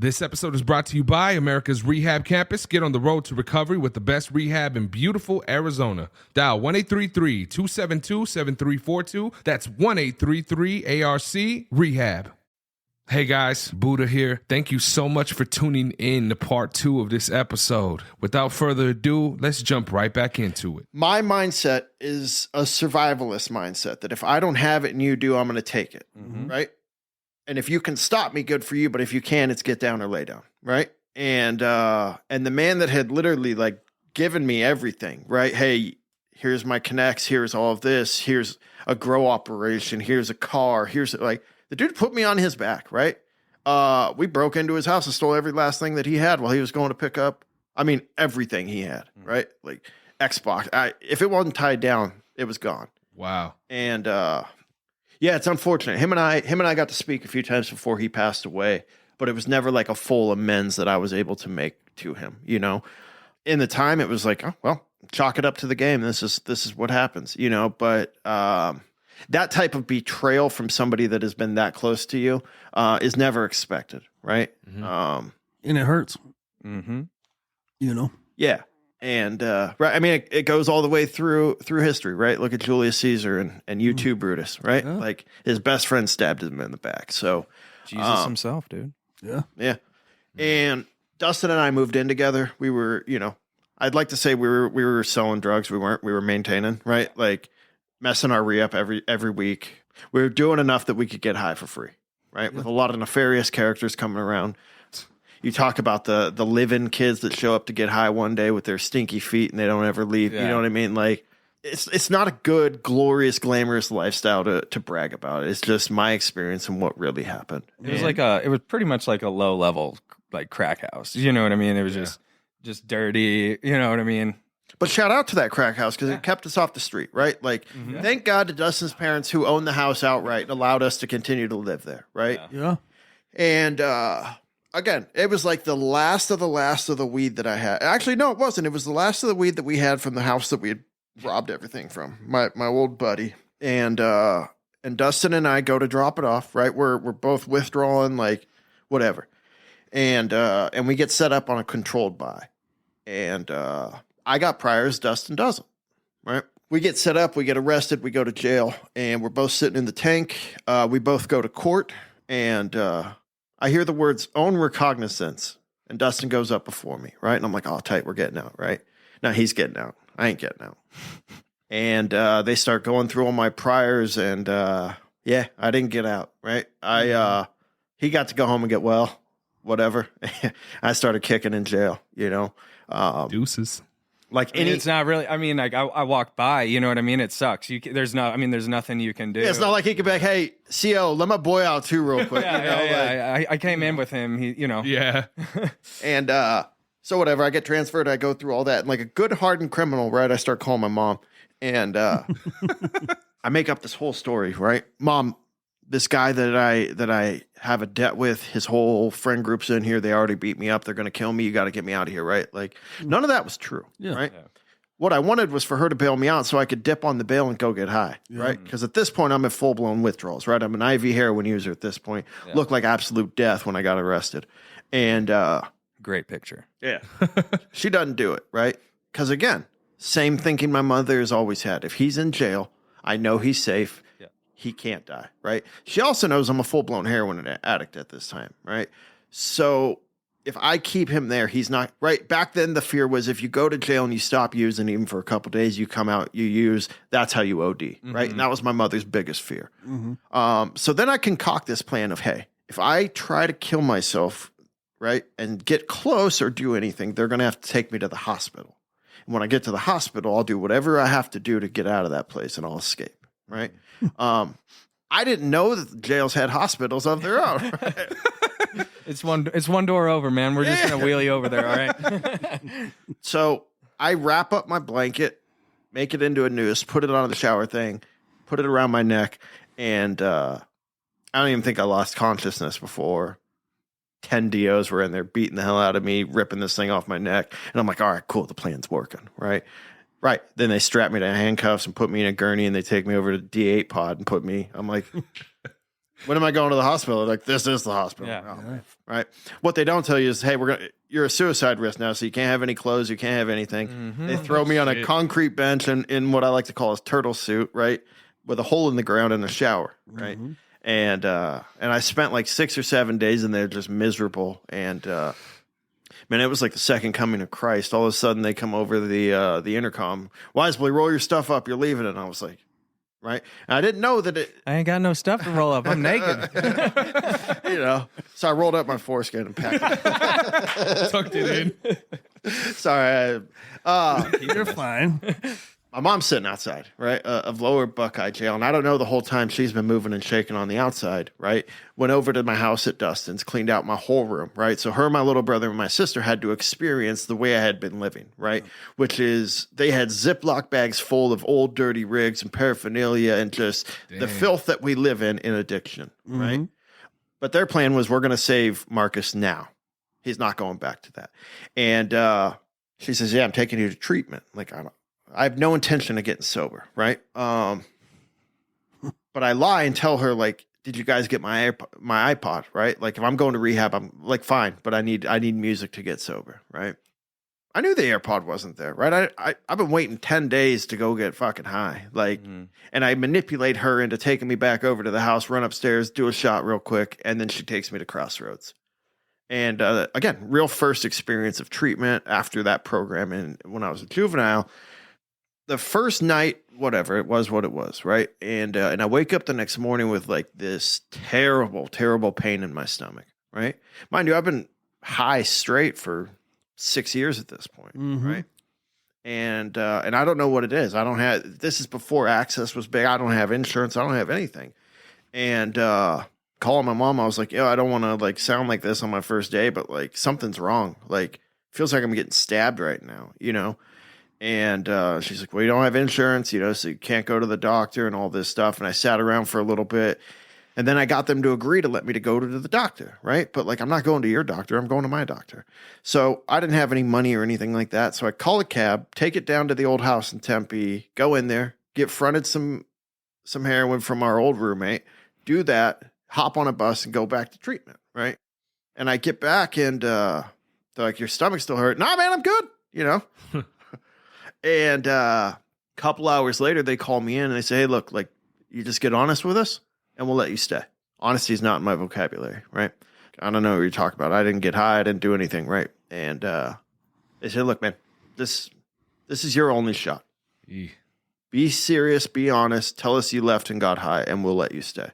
This episode is brought to you by America's Rehab Campus. Get on the road to recovery with the best rehab in beautiful Arizona. Dial 1-833-272-7342. That's 1-833-ARC-REHAB. Hey guys, Buddha here. Thank you so much for tuning in to part 2 of this episode. Without further ado, let's jump right back into it. My mindset is a survivalist mindset that if I don't have it and you do, I'm going to take it, right? And if you can stop me, good for you. But if you can, it's get down or lay down, right? And the man that had literally like given me everything, right? Hey, here's my connects. Here's all of this. Here's a grow operation. Here's a car. Here's like the dude put me on his back, right? We broke into his house and stole every last thing that he had while he was going to pick up. I mean, everything he had, right? Like Xbox. If it wasn't tied down, it was gone. Wow. And yeah, it's unfortunate. Him and I got to speak a few times before he passed away, but it was never like a full amends that I was able to make to him, you know? In the time, it was like, oh, well, chalk it up to the game. This is what happens, you know? But that type of betrayal from somebody that has been that close to you is never expected, right? And it hurts. You know? Yeah. And right, I mean, it goes all the way through history, right? Look at Julius Caesar and you too, Brutus, right? Yeah. Like his best friend stabbed him in the back. So Jesus himself, dude. yeah. And Dustin and I moved in together. We were, you know, I'd like to say we were selling drugs. We weren't. We were maintaining, right? Like messing our re-up every week. We were doing enough that we could get high for free, right? With a lot of nefarious characters coming around. You talk about the live-in kids that show up to get high one day with their stinky feet and they don't ever leave. Yeah. You know what I mean? Like it's not a good, glorious, glamorous lifestyle to brag about. It's just my experience and what really happened. It was it was pretty much like a low level like crack house. You know what I mean? It was just dirty. You know what I mean? But shout out to that crack house because it kept us off the street, right? Like, thank God to Dustin's parents who owned the house outright and allowed us to continue to live there, right? Yeah. And again, it was like the last of the weed that I had. Actually, no, it wasn't. It was the last of the weed that we had from the house that we had robbed everything from. My old buddy. And Dustin and I go to drop it off, right? We're both withdrawing, like whatever. And we get set up on a controlled buy. And I got priors, Dustin doesn't, right? We get set up, we get arrested, we go to jail, and we're both sitting in the tank. We both go to court, and I hear the words own recognizance, and Dustin goes up before me, right? And I'm like, oh, tight, we're getting out, right? Now he's getting out. I ain't getting out. And they start going through all my priors, and yeah, I didn't get out, right? He got to go home and get well, whatever. I started kicking in jail, you know? Deuces. Like it's not really. I mean, like I walked by. You know what I mean? It sucks. There's nothing you can do. Yeah, it's not like he could be like, "Hey, CO, let my boy out too, real quick." I came in with him. He, you know. Yeah. And so whatever. I get transferred. I go through all that. And like a good hardened criminal, right? I start calling my mom, and I make up this whole story, right? Mom, this guy that I have a debt with, his whole friend group's in here. They already beat me up. They're going to kill me. You got to get me out of here, right? Like none of that was true, right? Yeah. What I wanted was for her to bail me out so I could dip on the bail and go get high, right? Because at this point, I'm in full-blown withdrawals, right? I'm an IV heroin user at this point. Yeah. Looked like absolute death when I got arrested. And great picture. Yeah. She doesn't do it, right? Because again, same thinking my mother has always had. If he's in jail, I know he's safe. He can't die, right? She also knows I'm a full-blown heroin addict at this time, right? So if I keep him there, he's not, right? Back then, the fear was if you go to jail and you stop using even for a couple of days, you come out, you use, that's how you OD, right? And that was my mother's biggest fear. So then I concoct this plan of, hey, if I try to kill myself, right, and get close or do anything, they're going to have to take me to the hospital. And when I get to the hospital, I'll do whatever I have to do to get out of that place and I'll escape. Right. I didn't know that the jails had hospitals of their own. Right? It's one door over, man. We're just gonna wheelie over there. All right. So I wrap up my blanket, make it into a noose, put it on the shower thing, put it around my neck, and I don't even think I lost consciousness before 10 DOs were in there beating the hell out of me, ripping this thing off my neck. And I'm like, all right, cool. The plan's working. Right. Right. Then they strap me to handcuffs and put me in a gurney and they take me over to D8 pod and put me. I'm like, when am I going to the hospital? Like, this is the hospital. Yeah. Oh, man. Right. What they don't tell you is, hey, you're a suicide risk now, so you can't have any clothes, you can't have anything. Mm-hmm. They throw me on a concrete bench in what I like to call a turtle suit, right, with a hole in the ground and a shower, right. Mm-hmm. And I spent like 6 or 7 days in there just miserable. And man, it was like the second coming of Christ. All of a sudden, they come over the intercom. Wisely, roll your stuff up. You're leaving. And I was like, right. And I didn't know that it. I ain't got no stuff to roll up. I'm naked. So I rolled up my foreskin and packed it. Tucked it in. Sorry. You're fine. My mom's sitting outside, right, of Lower Buckeye Jail. And I don't know, the whole time she's been moving and shaking on the outside, right? Went over to my house at Dustin's, cleaned out my whole room, right? So her, my little brother, and my sister had to experience the way I had been living, right? Which is they had Ziploc bags full of old dirty rigs and paraphernalia and just the filth that we live in addiction, right? But their plan was, we're going to save Marcus now. He's not going back to that. And she says, yeah, I'm taking you to treatment. Like, I have no intention of getting sober, right? But I lie and tell her, like, did you guys get my iPod, right? Like, if I'm going to rehab, I'm like, fine, but I need music to get sober, right? I knew the AirPod wasn't there, right? I've been waiting 10 days to go get fucking high, like, and I manipulate her into taking me back over to the house, run upstairs, do a shot real quick, and then she takes me to Crossroads. And again, real first experience of treatment after that program, and when I was a juvenile. The first night, whatever, it was what it was, right? And I wake up the next morning with like this terrible, terrible pain in my stomach, right? Mind you, I've been high straight for 6 years at this point, right? And I don't know what it is. This is before Access was big. I don't have insurance. I don't have anything. And calling my mom, I was like, I don't want to like sound like this on my first day, but like something's wrong. Like, feels like I'm getting stabbed right now, And she's like, well, you don't have insurance, so you can't go to the doctor and all this stuff. And I sat around for a little bit. And then I got them to agree to let me to go to the doctor, right? But like, I'm not going to your doctor. I'm going to my doctor. So I didn't have any money or anything like that. So I call a cab, take it down to the old house in Tempe, go in there, get fronted some heroin from our old roommate, do that, hop on a bus and go back to treatment, right? And I get back and they're like, your stomach still hurt. Nah, man, I'm good, And a couple hours later, they call me in and they say, hey, look, like, you just get honest with us and we'll let you stay. Honesty is not in my vocabulary, right? I don't know what you're talking about. I didn't get high. I didn't do anything, right? And they said, look, man, this is your only shot. Be serious. Be honest. Tell us you left and got high and we'll let you stay.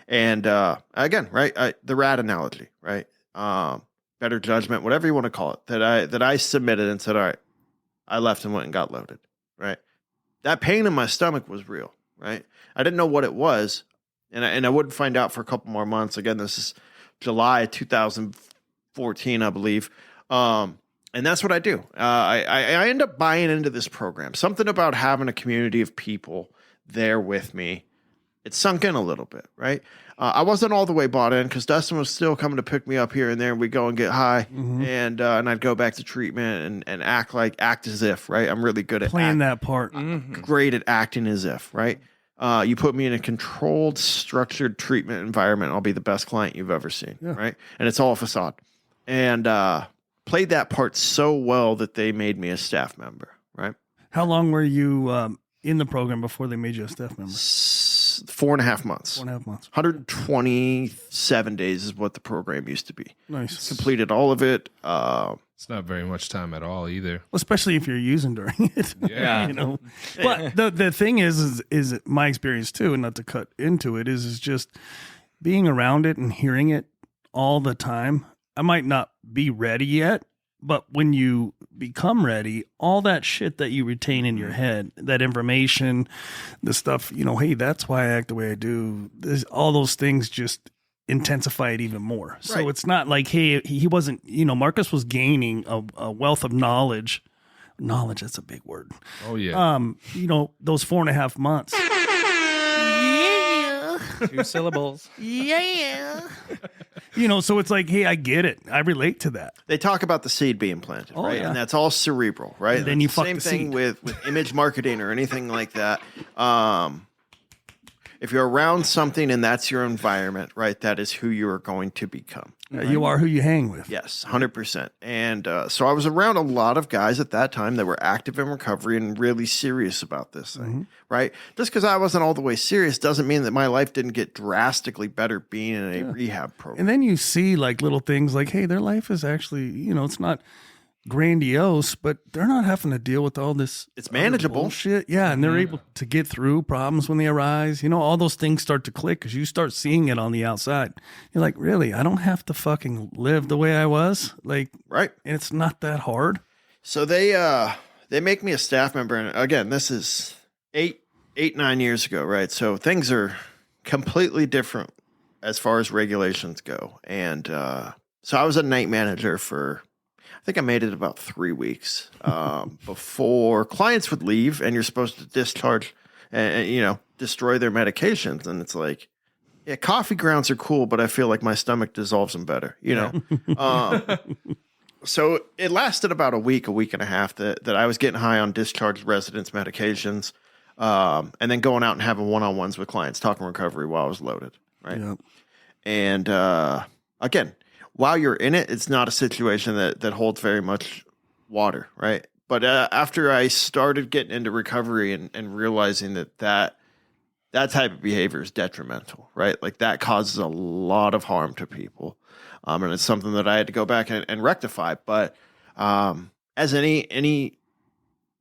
And again, right, the rat analogy, right? Better judgment, whatever you want to call it, that I submitted and said, all right, I left and went and got loaded, right? That pain in my stomach was real, right? I didn't know what it was, and I wouldn't find out for a couple more months. Again, this is July 2014, I believe, and that's what I do. I end up buying into this program. Something about having a community of people there with me, it sunk in a little bit, right? I wasn't all the way bought in because Dustin was still coming to pick me up here and there, and we'd go and get high, and I'd go back to treatment and act as if, right? I'm really good at playing that part. Great at acting as if, right? You put me in a controlled, structured treatment environment, I'll be the best client you've ever seen, right? And it's all a facade. And played that part so well that they made me a staff member, right? How long were you in the program before they made you a staff member? 4.5 months. 4.5 months. 127 days is what the program used to be. Nice. Completed all of it. It's not very much time at all either. Especially if you're using during it. Yeah. But the thing is my experience too, and not to cut into it, is just being around it and hearing it all the time. I might not be ready yet, but when you become ready, all that shit that you retain in your head, that information, the stuff, hey, that's why I act the way I do. All those things just intensify it even more. So it's not like, hey, he wasn't, Marcus was gaining a wealth of knowledge. Knowledge, that's a big word. Oh, yeah. Those 4.5 months. 2 syllables. So it's like, hey, I get it. I relate to that. They talk about the seed being planted, right? Yeah. And that's all cerebral, right? And then you fuck same the thing seed. with image marketing or anything like that. If you're around something and that's your environment, right, that is who you are going to become. You are who you hang with. Yes, 100%. And so I was around a lot of guys at that time that were active in recovery and really serious about this thing, right? Just because I wasn't all the way serious doesn't mean that my life didn't get drastically better being in a rehab program. And then you see like little things like, hey, their life is actually, it's not grandiose, but they're not having to deal with all this. It's manageable. Bullshit. Yeah, and they're able to get through problems when they arise. All those things start to click because you start seeing it on the outside. You're like, really? I don't have to fucking live the way I was? Like, right. And it's not that hard. So they make me a staff member. And again, this is 9 years ago, right? So things are completely different as far as regulations go. And so I was a night manager for, I think I made it about 3 weeks before clients would leave, and you're supposed to discharge and destroy their medications. And it's like, yeah, coffee grounds are cool, but I feel like my stomach dissolves them better, So it lasted about a week and a half that I was getting high on discharged residents' medications, and then going out and having one-on-ones with clients, talking recovery while I was loaded, right? Yep. And again, while you're in it, it's not a situation that holds very much water, right? But after I started getting into recovery and realizing that type of behavior is detrimental, right? Like that causes a lot of harm to people. And it's something that I had to go back and rectify. But as any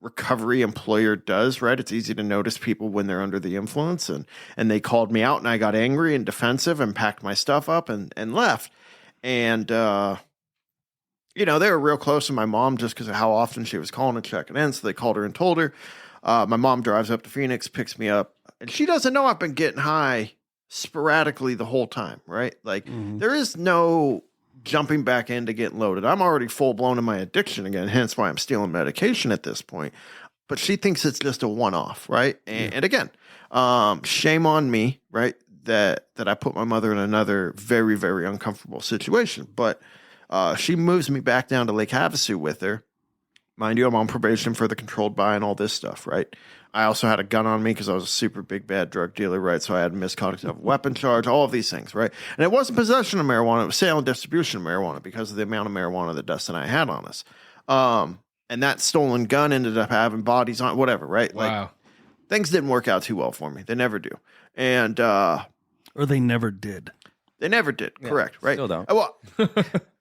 recovery employer does, right? It's easy to notice people when they're under the influence. And they called me out, and I got angry and defensive and packed my stuff up and left. And, they were real close to my mom just because of how often she was calling and checking in. So they called her and told her. My mom drives up to Phoenix, picks me up, and she doesn't know I've been getting high sporadically the whole time, right? Like there is no jumping back into getting loaded. I'm already full blown in my addiction again, hence why I'm stealing medication at this point. But she thinks it's just a one-off, right? And again, shame on me, right? That I put my mother in another very, very uncomfortable situation. But she moves me back down to Lake Havasu with her. Mind you, I'm on probation for the controlled buy and all this stuff, right? I also had a gun on me because I was a super big bad drug dealer, right? So I had misconduct of a weapon charge, all of these things, right? And it wasn't possession of marijuana, it was sale and distribution of marijuana because of the amount of marijuana that Dustin and I had on us. And that stolen gun ended up having bodies on, whatever, right? Wow. Like things didn't work out too well for me. They never do. And Or they never did. They never did. Yeah, correct, right? still don't. Well,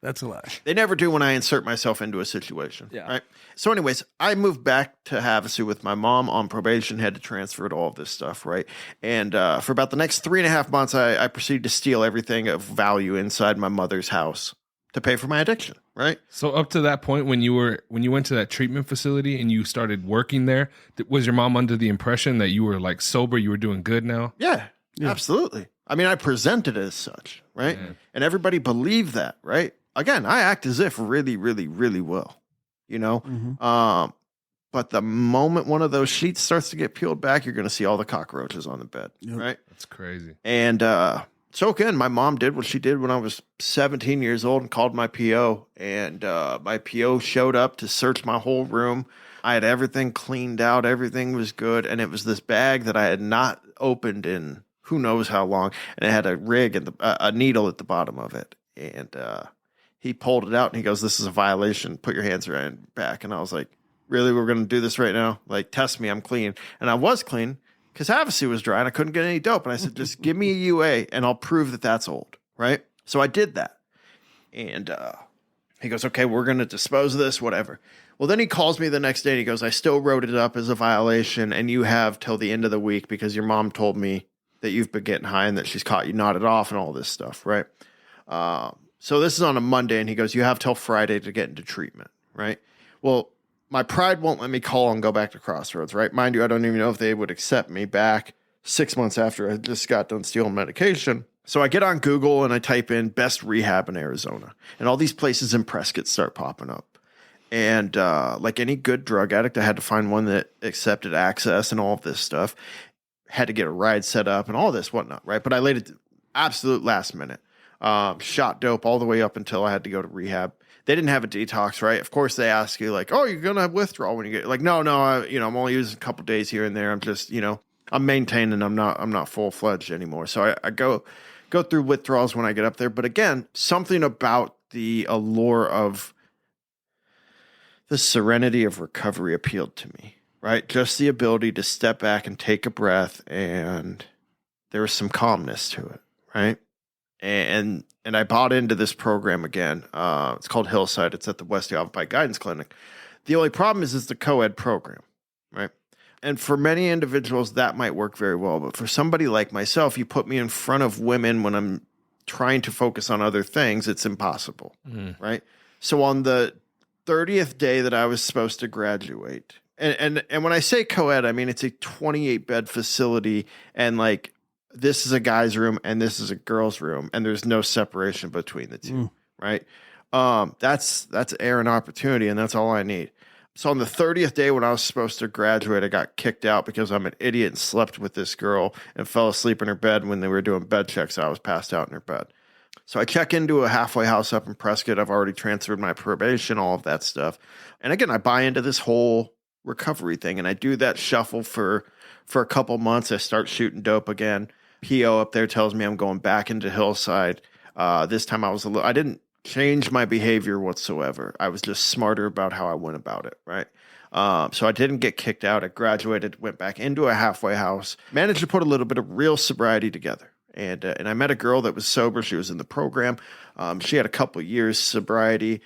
That's a lie. they never do when I insert myself into a situation. Yeah. Right. So, anyways, I moved back to Havasu with my mom on probation, had to transfer to all this stuff, right? And for about the next 3.5 months, I proceeded to steal everything of value inside my mother's house to pay for my addiction, right? So up to that point, when you went to that treatment facility and you started working there, was your mom under the impression that you were like sober, you were doing good now? Yeah, absolutely. I mean, I presented as such, right? Yeah. And everybody believed that, right? Again, I act as if really, really, really well, But the moment one of those sheets starts to get peeled back, you're going to see all the cockroaches on the bed, right? That's crazy. And so again, my mom did what she did when I was 17 years old and called my PO. And my PO showed up to search my whole room. I had everything cleaned out. Everything was good. And it was this bag that I had not opened in who knows how long. And it had a rig and a needle at the bottom of it. And he pulled it out and he goes, "This is a violation. Put your hands around your back." And I was like, "Really? We're going to do this right now? Like, test me. I'm clean." And I was clean because Havasu was dry and I couldn't get any dope. And I said, "Just give me a UA and I'll prove that that's old." Right? So I did that. And he goes, "Okay, we're going to dispose of this, whatever." Well, then he calls me the next day and he goes, "I still wrote it up as a violation and you have till the end of the week because your mom told me that you've been getting high and that she's caught you nodded off and all this stuff." Right? So this is on a Monday and he goes, "You have till Friday to get into treatment." Right? Well, my pride won't let me call and go back to Crossroads, right? Mind you, I don't even know if they would accept me back 6 months after I just got done stealing medication. So I get on Google and I type in best rehab in Arizona. And all these places in Prescott start popping up. And like any good drug addict, I had to find one that accepted access and all of this stuff. Had to get a ride set up and all this whatnot, right? But I laid it absolute last minute. Shot dope all the way up until I had to go to rehab. They didn't have a detox, right? Of course, they ask you like, "Oh, you're going to have withdrawal when you get," like, no, I'm only using a couple days here and there. I'm just, I'm maintaining. I'm not full fledged anymore. So I go through withdrawals when I get up there. But again, something about the allure of the serenity of recovery appealed to me, right? Just the ability to step back and take a breath, and there was some calmness to it, right? And I bought into this program again. It's called Hillside. It's at the West Yavapai Guidance Clinic. The only problem is it's the co-ed program, right? And for many individuals, that might work very well. But for somebody like myself, you put me in front of women when I'm trying to focus on other things, it's impossible, right? So on the 30th day that I was supposed to graduate, and when I say co-ed, I mean it's a 28-bed facility, and like this is a guy's room and this is a girl's room, and there's no separation between the two, right? That's air and opportunity, and that's all I need. So on the 30th day when I was supposed to graduate, I got kicked out because I'm an idiot and slept with this girl and fell asleep in her bed when they were doing bed checks. I was passed out in her bed. So I check into a halfway house up in Prescott. I've already transferred my probation, all of that stuff. And again, I buy into this whole recovery thing, and I do that shuffle for a couple months. I start shooting dope again. PO up there tells me I'm going back into Hillside. This time I didn't change my behavior whatsoever. I was just smarter about how I went about it, right? So I didn't get kicked out. I graduated, went back into a halfway house, managed to put a little bit of real sobriety together. And I met a girl that was sober. She was in the program. She had a couple years sobriety,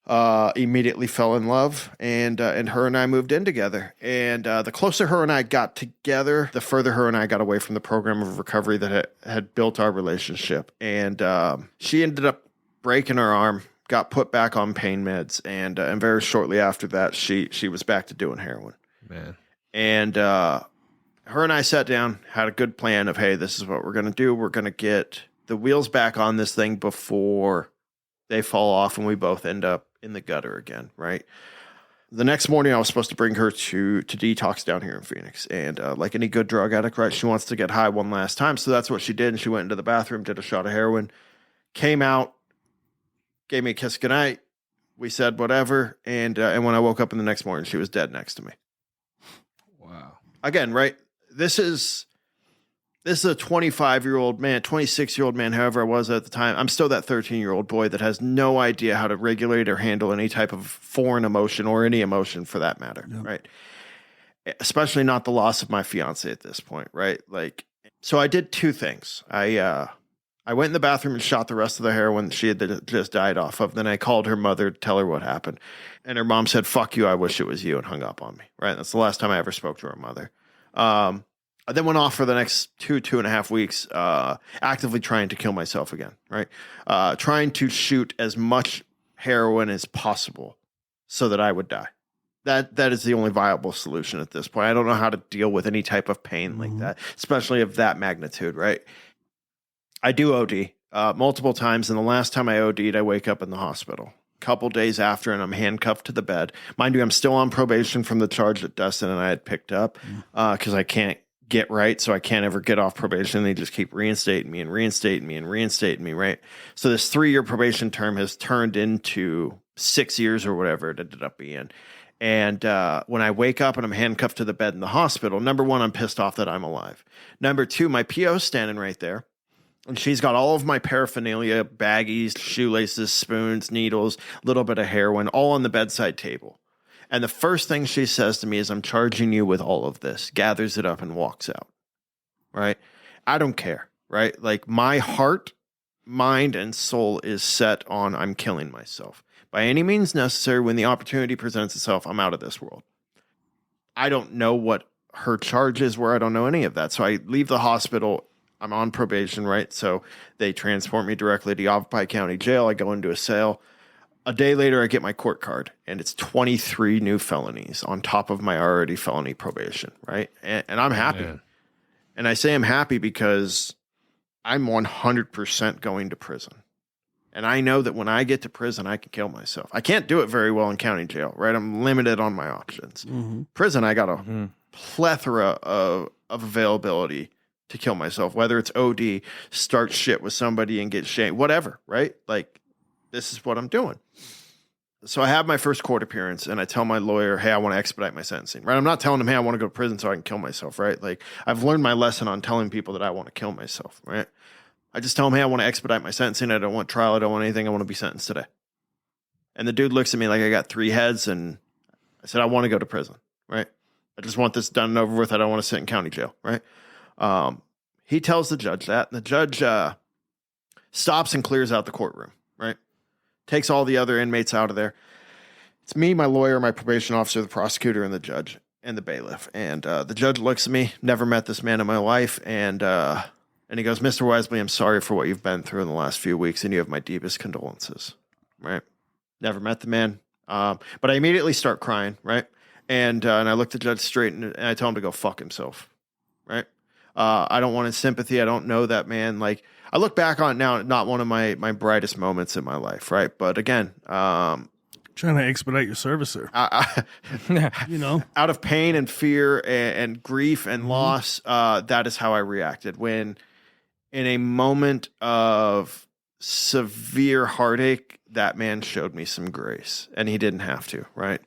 immediately fell in love, and her and I moved in together. And the closer her and I got together, the further her and I got away from the program of recovery that had built our relationship. And she ended up breaking her arm, got put back on pain meds, and very shortly after that, she was back to doing heroin. Man. And her and I sat down, had a good plan of, hey, this is what we're going to do. We're going to get the wheels back on this thing before they fall off and we both end up in the gutter again, right? The next morning, I was supposed to bring her to detox down here in Phoenix. And like any good drug addict, right, she wants to get high one last time. So that's what she did. And she went into the bathroom, did a shot of heroin, came out, gave me a kiss goodnight. We said whatever. And when I woke up in the next morning, she was dead next to me. Wow. Again, right? This is a 25-year-old man, 26-year-old man, however I was at the time. I'm still that 13-year-old boy that has no idea how to regulate or handle any type of foreign emotion or any emotion for that matter, right? Especially not the loss of my fiance at this point, right? Like, so I did two things. I went in the bathroom and shot the rest of the heroin she had just died off of. Then I called her mother to tell her what happened. And her mom said, fuck you, I wish it was you, and hung up on me, right? That's the last time I ever spoke to her mother. I then went off for the next 2.5 weeks, actively trying to kill myself again, right? Trying to shoot as much heroin as possible so that I would die. That is the only viable solution at this point. I don't know how to deal with any type of pain like that, especially of that magnitude, right? I do OD multiple times, and the last time I OD'd, I wake up in the hospital. A couple days after, and I'm handcuffed to the bed. Mind you, I'm still on probation from the charge that Dustin and I had picked up because I can't get right, so I can't ever get off probation. They just keep reinstating me, right? So this 3-year probation term has turned into 6 years or whatever it ended up being. And when I wake up and I'm handcuffed to the bed in the hospital, number one, I'm pissed off that I'm alive. Number two, my PO's standing right there. And she's got all of my paraphernalia, baggies, shoelaces, spoons, needles, a little bit of heroin, all on the bedside table. And the first thing she says to me is, I'm charging you with all of this, gathers it up and walks out, right? I don't care, right? Like my heart, mind, and soul is set on I'm killing myself. By any means necessary, when the opportunity presents itself, I'm out of this world. I don't know what her charges were. I don't know any of that. So I leave the hospital. I'm on probation, right? So they transport me directly to Yavapai County Jail. I go into a cell. A day later, I get my court card, and it's 23 new felonies on top of my already felony probation, right? And I'm happy. Man. And I say I'm happy because I'm 100% going to prison. And I know that when I get to prison, I can kill myself. I can't do it very well in county jail, right? I'm limited on my options. Prison, I got a plethora of availability to kill myself, whether it's OD, start shit with somebody and get shamed, whatever, right? Like, this is what I'm doing. So I have my first court appearance and I tell my lawyer, hey, I want to expedite my sentencing, right? I'm not telling him, hey, I want to go to prison so I can kill myself, right? Like I've learned my lesson on telling people that I want to kill myself, right? I just tell him, hey, I want to expedite my sentencing. I don't want trial. I don't want anything. I want to be sentenced today. And the dude looks at me like I got 3 heads. And I said, I want to go to prison, right? I just want this done and over with. I don't want to sit in county jail, right? He tells the judge that, and the judge stops and clears out the courtroom, right? Takes all the other inmates out of there. It's me, my lawyer, my probation officer, the prosecutor, and the judge, and the bailiff. And the judge looks at me, never met this man in my life, and he goes, Mr. Wesley, I'm sorry for what you've been through in the last few weeks, and you have my deepest condolences, right? Never met the man. But I immediately start crying, right? And I look the judge straight, and I tell him to go fuck himself, right? I don't want his sympathy. I don't know that man. Like, I look back on it now, not one of my brightest moments in my life, right? But again, Trying to expedite your servicer. You know, out of pain and fear and grief and loss, that is how I reacted. When in a moment of severe heartache, that man showed me some grace, and he didn't have to, right?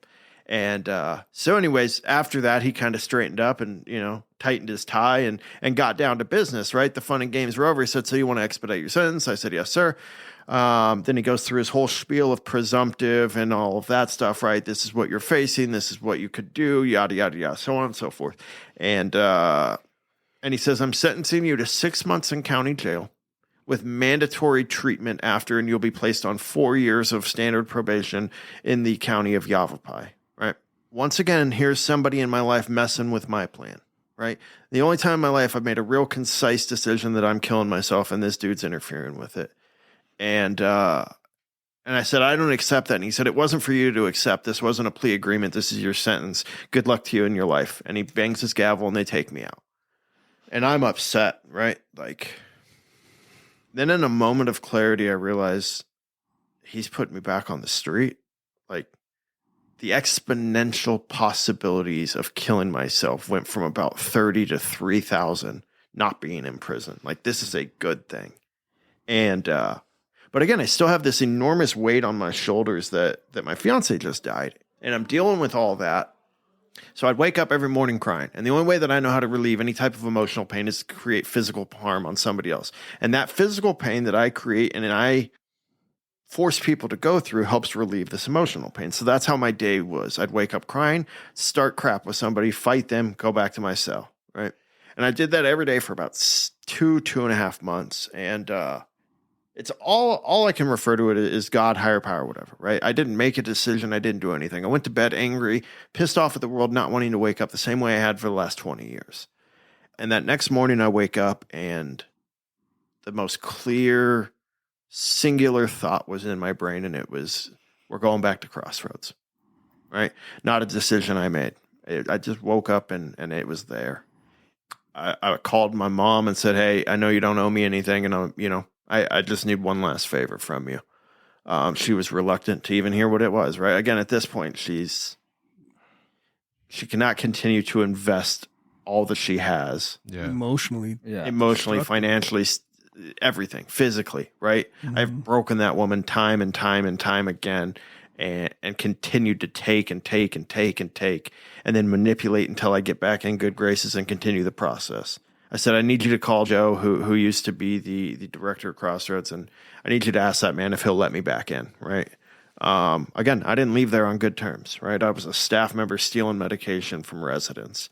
And so anyways, after that, he kind of straightened up and, you know, tightened his tie and got down to business, right? The fun and games were over. He said, so you want to expedite your sentence? I said, yes, sir. Then he goes through his whole spiel of presumptive and all of that stuff, right? This is what you're facing. This is what you could do, yada, yada, yada, so on and so forth. And he says, I'm sentencing you to 6 months in county jail with mandatory treatment after, and you'll be placed on 4 years of standard probation in the county of Yavapai, right? Once again, here's somebody in my life messing with my plan, right? The only time in my life I've made a real concise decision that I'm killing myself, and this dude's interfering with it. And I said, I don't accept that. And he said, it wasn't for you to accept. This wasn't a plea agreement. This is your sentence. Good luck to you in your life. And he bangs his gavel and they take me out. And I'm upset, right? Like, then in a moment of clarity, I realize he's put me back on the street. Like, the exponential possibilities of killing myself went from about 30 to 3,000 not being in prison. Like, this is a good thing. And, but again, I still have this enormous weight on my shoulders that my fiance just died. And I'm dealing with all that. So I'd wake up every morning crying. And the only way that I know how to relieve any type of emotional pain is to create physical harm on somebody else. And that physical pain that I create and I force people to go through helps relieve this emotional pain. So that's how my day was. I'd wake up crying, start crap with somebody, fight them, go back to my cell, right? And I did that every day for about 2.5 months. And it's all I can refer to it is God, higher power, whatever, right? I didn't make a decision. I didn't do anything. I went to bed angry, pissed off at the world, not wanting to wake up the same way I had for the last 20 years. And that next morning I wake up and the most clear, singular thought was in my brain. And it was, we're going back to Crossroads, right? Not a decision I made. I just woke up and it was there. I called my mom and said, hey, I know you don't owe me anything. And I just need one last favor from you. She was reluctant to even hear what it was, right? Again, at this point, she cannot continue to invest all that she has. Yeah. Emotionally, financially, everything, physically, right? Mm-hmm. I've broken that woman time and time and time again and continued to take and take and take and take and then manipulate until I get back in good graces and continue the process. I said, I need you to call Joe, who used to be the director of Crossroads, and I need you to ask that man if he'll let me back in, right? Again, I didn't leave there on good terms, right? I was a staff member stealing medication from residents.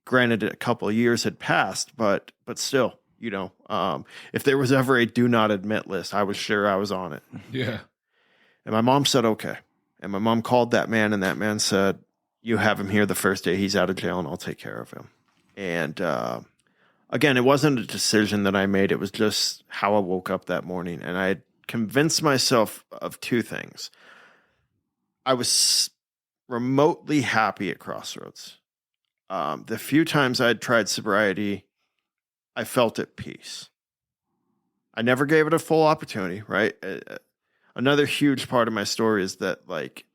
Granted, a couple of years had passed, but still, if there was ever a do not admit list, I was sure I was on it. Yeah. And my mom said, okay. And my mom called that man, and that man said, you have him here the first day he's out of jail, and I'll take care of him. And, again, it wasn't a decision that I made. It was just how I woke up that morning. And I had convinced myself of two things. I was remotely happy at Crossroads. The few times I had tried sobriety, I felt at peace. I never gave it a full opportunity, right? Another huge part of my story is that, like,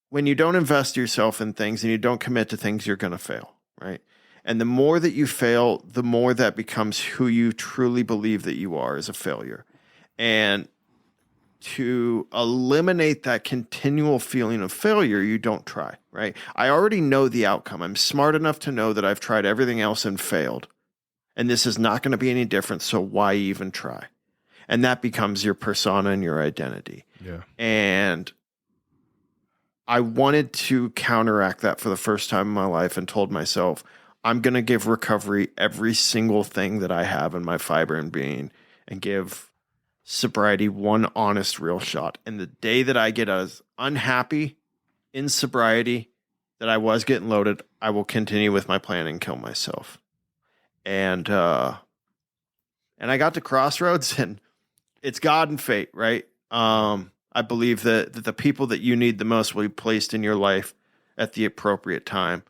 when you don't invest yourself in things and you don't commit to things, you're going to fail, right? And the more that you fail, the more that becomes who you truly believe that you are as a failure. And to eliminate that continual feeling of failure, you don't try, right? I already know the outcome. I'm smart enough to know that I've tried everything else and failed. And this is not going to be any different. So why even try? And that becomes your persona and your identity. Yeah. And I wanted to counteract that for the first time in my life and told myself, I'm going to give recovery every single thing that I have in my fiber and being and give sobriety one honest, real shot. And the day that I get as unhappy in sobriety that I was getting loaded, I will continue with my plan and kill myself. And I got to Crossroads, and it's God and fate, right? I believe that the people that you need the most will be placed in your life at the appropriate time.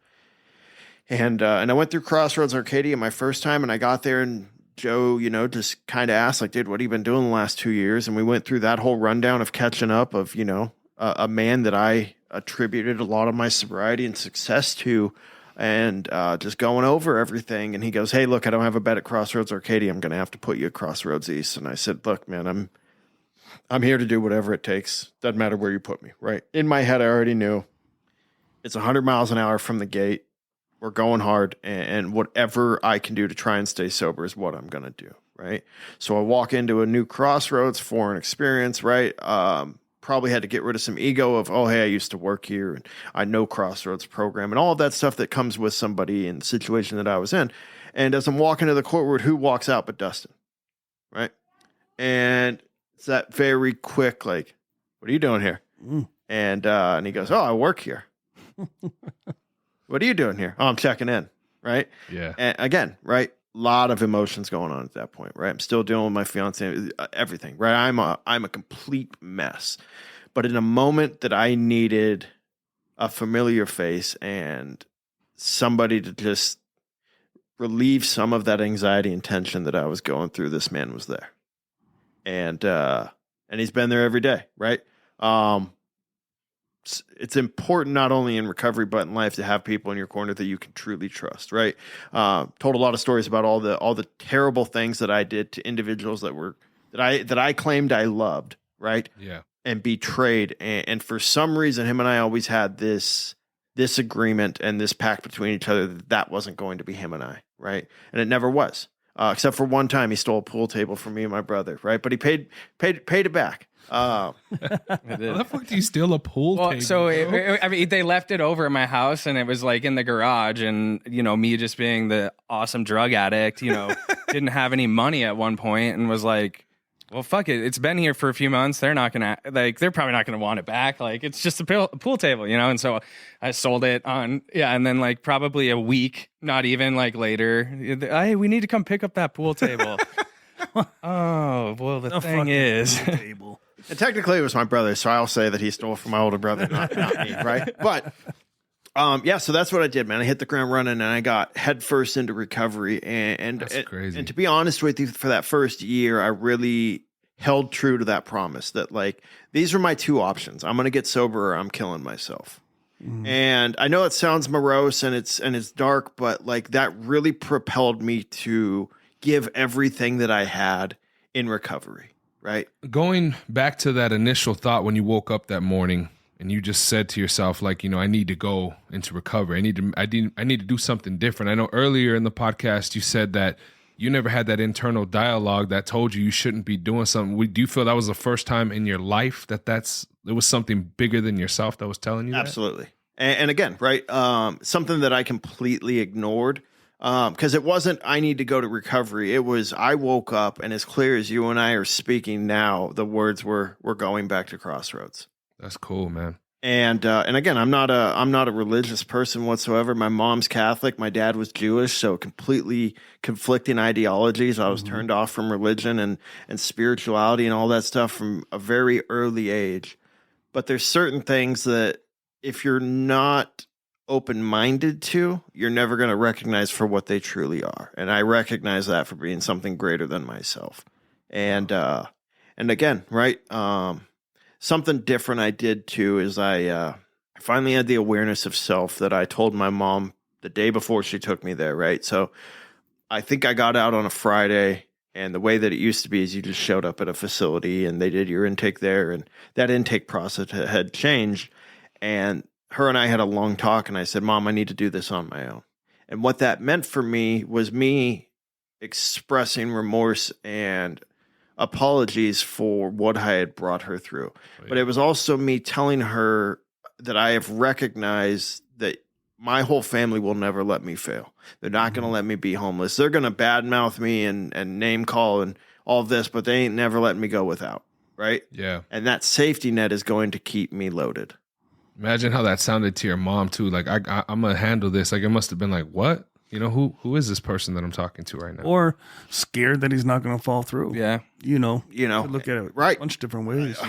And I went through Crossroads Arcadia my first time, and I got there, and Joe, just kind of asked, like, dude, what have you been doing the last 2 years? And we went through that whole rundown of catching up of, a man that I attributed a lot of my sobriety and success to, and just going over everything. And he goes, hey, look, I don't have a bed at Crossroads Arcadia. I'm going to have to put you at Crossroads East. And I said, look, man, I'm here to do whatever it takes. Doesn't matter where you put me, right? In my head, I already knew it's 100 miles an hour from the gate. We're going hard, and whatever I can do to try and stay sober is what I'm going to do, right? So I walk into a new Crossroads, foreign experience, right? Probably had to get rid of some ego of, oh, hey, I used to work here, and I know Crossroads program, and all of that stuff that comes with somebody in the situation that I was in. And as I'm walking to the courtroom, who walks out but Dustin, right? And it's that very quick, like, what are you doing here? And he goes, oh, I work here. What are you doing here? Oh, I'm checking in, right? Yeah. And again, right? A lot of emotions going on at that point, right? I'm still dealing with my fiance, everything, right? I'm a complete mess. But in a moment that I needed a familiar face and somebody to just relieve some of that anxiety and tension that I was going through, this man was there. And he's been there every day, right? It's important not only in recovery but in life to have people in your corner that you can truly trust, right? Told a lot of stories about all the terrible things that I did to individuals that I claimed I loved, right? Yeah. And betrayed, and for some reason, him and I always had this agreement and this pact between each other that wasn't going to be him and I, right? And it never was, except for one time he stole a pool table from me and my brother, right? But he paid it back. How the fuck do you steal a pool table? So they left it over at my house, and it was like in the garage, and me just being the awesome drug addict, didn't have any money at one point, and was like, well, fuck it, it's been here for a few months. They're probably not gonna want it back. Like, it's just a pool table, And so I sold it on, and then like probably a week, not even like later, hey, we need to come pick up that pool table. Oh, well, the thing is, table. And technically it was my brother, so I'll say that he stole from my older brother, not me, right? But so that's what I did, man. I hit the ground running, and I got headfirst into recovery. And that's crazy. And to be honest with you, for that first year, I really held true to that promise that, like, these are my two options. I'm going to get sober or I'm killing myself. Mm. And I know it sounds morose and it's dark, but like that really propelled me to give everything that I had in recovery. Right. Going back to that initial thought when you woke up that morning and you just said to yourself, like, I need to go into recovery. I need to do something different. I know earlier in the podcast you said that you never had that internal dialogue that told you shouldn't be doing something. Do you feel that was the first time in your life that it was something bigger than yourself that was telling you that? Absolutely. And again, right, something that I completely ignored. Because it wasn't, I need to go to recovery. It was, I woke up, and as clear as you and I are speaking now, the words were going back to Crossroads. That's cool, man. And again, I'm not a religious person whatsoever. My mom's Catholic. My dad was Jewish. So completely conflicting ideologies. I was turned off from religion and spirituality and all that stuff from a very early age. But there's certain things that if you're not open-minded to, you're never going to recognize for what they truly are. And I recognize that for being something greater than myself. And again, right, something different I did too is I finally had the awareness of self that I told my mom the day before she took me there, right? So I think I got out on a Friday, And the way that it used to be is you just showed up at a facility and they did your intake there, and that intake process had changed. And her and I had a long talk, and I said, Mom, I need to do this on my own. And what that meant for me was me expressing remorse and apologies for what I had brought her through. But it was also me telling her that I have recognized that my whole family will never let me fail. They're not going to let me be homeless. They're going to badmouth me and name call and all this, but they ain't never letting me go without, right? Yeah. And that safety net is going to keep me loaded. Imagine how that sounded to your mom too. Like I'm gonna handle this. Like it must have been like, what? You know, who is this person that I'm talking to right now? Or scared that he's not going to fall through. Yeah. You know, Look at it right. a bunch of different ways.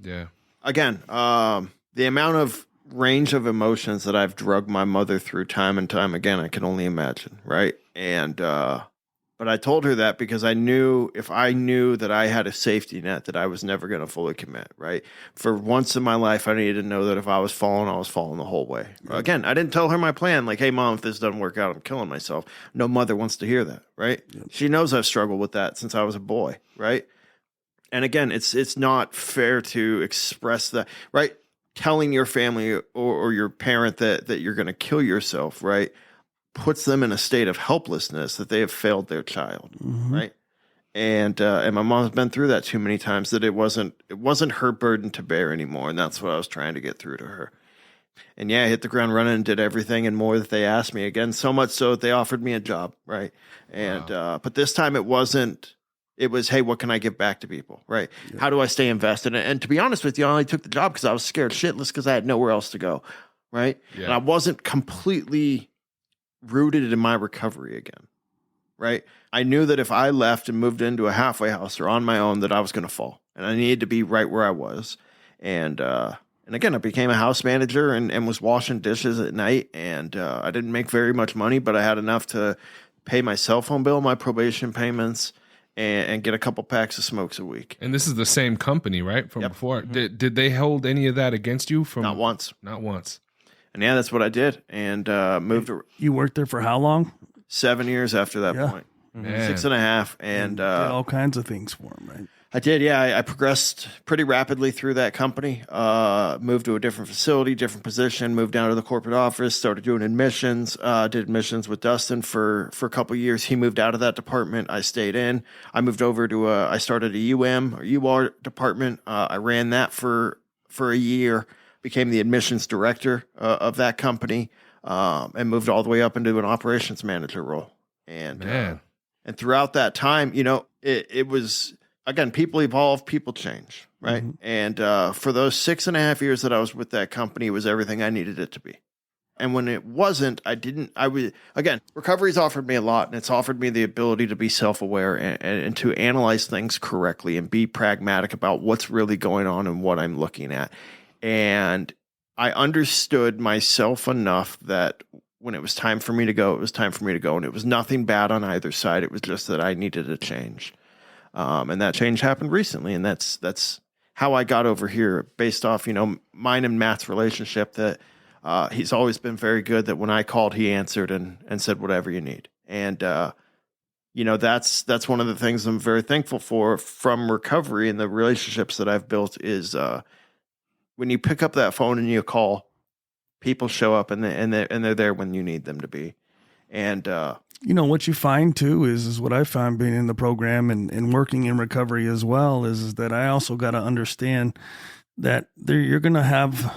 Yeah. Again, the amount of range of emotions that I've drugged my mother through time and time again, I can only imagine, right? And but I told her that because I knew if I knew that I had a safety net that I was never going to fully commit, right? For once in my life, I needed to know that if I was falling the whole way. Again, I didn't tell her my plan, like, hey, Mom, if this doesn't work out, I'm killing myself. No mother wants to hear that, right? Yep. She knows I've struggled with that since I was a boy, right? And again, it's not fair to express that, right? Telling your family or your parent that you're going to kill yourself, right, puts them in a state of helplessness that they have failed their child, right? And my mom's been through that too many times that it wasn't her burden to bear anymore, and that's what I was trying to get through to her. And yeah, I hit the ground running and did everything and more that they asked me. Again, so much so that they offered me a job, right? And but this time it wasn't. It was, hey, what can I give back to people, right? Yeah. How do I stay invested? And to be honest with you, I only took the job because I was scared shitless because I had nowhere else to go, right? Yeah. And I wasn't completely rooted in my recovery again, right? I knew that if I left and moved into a halfway house or on my own, that I was going to fall, and I needed to be right where I was. And again, I became a house manager and was washing dishes at night, and I didn't make very much money, but I had enough to pay my cell phone bill, my probation payments, and get a couple packs of smokes a week. And this is the same company, right? From before. Did they hold any of that against you? Not once. Not once. And yeah, that's what I did. And moved. You worked there for how long? 7 years after that point. Man. 6.5. And did all kinds of things for him, right? I did, yeah. I progressed pretty rapidly through that company. Moved to a different facility, different position, moved down to the corporate office, started doing admissions, did admissions with Dustin for a couple of years. He moved out of that department. I stayed in. I moved over to I started a UR department. I ran that for a year, became the admissions director of that company, and moved all the way up into an operations manager role. And throughout that time, it was... Again, people evolve, people change, right? And for those 6.5 years that I was with that company, it was everything I needed it to be. And when it wasn't, recovery's offered me a lot, and it's offered me the ability to be self-aware and to analyze things correctly and be pragmatic about what's really going on and what I'm looking at. And I understood myself enough that when it was time for me to go, it was time for me to go. And it was nothing bad on either side. It was just that I needed a change. And that change happened recently, and that's how I got over here based off, mine and Matt's relationship that he's always been very good, that when I called, he answered and said, whatever you need. And, that's one of the things I'm very thankful for from recovery, and the relationships that I've built is when you pick up that phone and you call, people show up and they're there when you need them to be. And, what you find too is what I found being in the program and working in recovery as well is that I also got to understand that you're going to have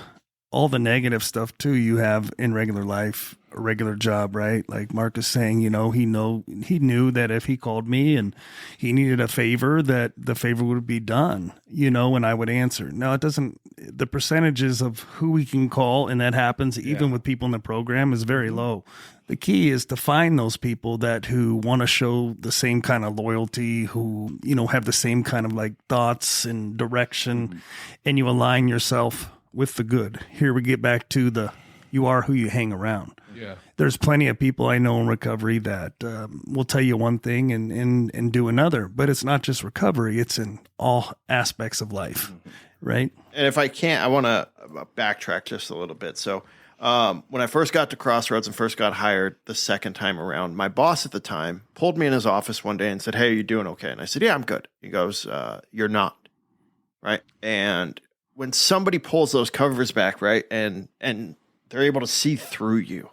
all the negative stuff too you have in regular life, a regular job, right? Like Mark is saying, he knew that if he called me and he needed a favor, that the favor would be done, and I would answer. Now, the percentages of who we can call, and that happens even with people in the program, is very low. The key is to find those people who want to show the same kind of loyalty, who, have the same kind of like thoughts and direction, and you align yourself with the good. Here we get back to you are who you hang around. Yeah. There's plenty of people I know in recovery that will tell you one thing and do another, but it's not just recovery. It's in all aspects of life, right? And if I can't, I want to backtrack just a little bit. So When I first got to Crossroads and first got hired the second time around, my boss at the time pulled me in his office one day and said, "Hey, are you doing okay?" And I said, "Yeah, I'm good." He goes, "You're not." Right. And when somebody pulls those covers back, right, and they're able to see through you,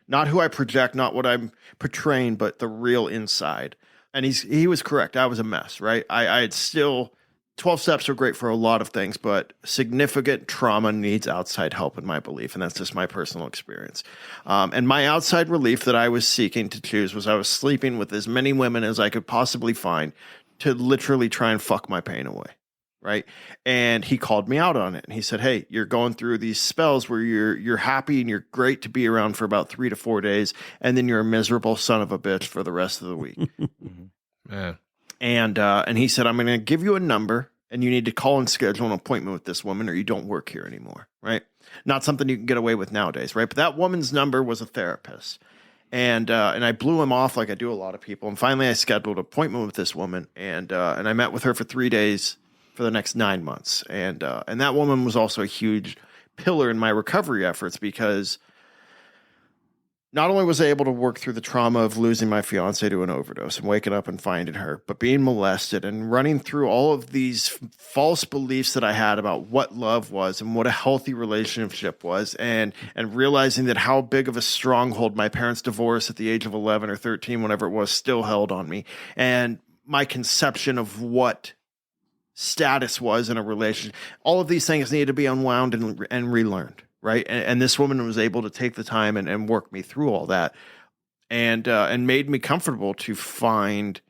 not who I project, not what I'm portraying, but the real inside. And he was correct. I was a mess, right? I had still 12 steps are great for a lot of things, but significant trauma needs outside help in my belief. And that's just my personal experience. And my outside relief that I was seeking to choose was I was sleeping with as many women as I could possibly find to literally try and fuck my pain away. Right. And he called me out on it. And he said, "Hey, you're going through these spells where you're happy and you're great to be around for about 3 to 4 days. And then you're a miserable son of a bitch for the rest of the week." Man. And he said, "I'm going to give you a number and you need to call and schedule an appointment with this woman or you don't work here anymore." Right. Not something you can get away with nowadays. Right. But that woman's number was a therapist. And I blew him off like I do a lot of people. And finally I scheduled an appointment with this woman and I met with her for 3 days for the next 9 months. And that woman was also a huge pillar in my recovery efforts because not only was I able to work through the trauma of losing my fiance to an overdose and waking up and finding her, but being molested and running through all of these false beliefs that I had about what love was and what a healthy relationship was and realizing that how big of a stronghold my parents' divorce at the age of 11 or 13, whenever it was, still held on me. And my conception of what status was in a relationship. All of these things needed to be unwound and relearned, right? And this woman was able to take the time and work me through all that and made me comfortable to find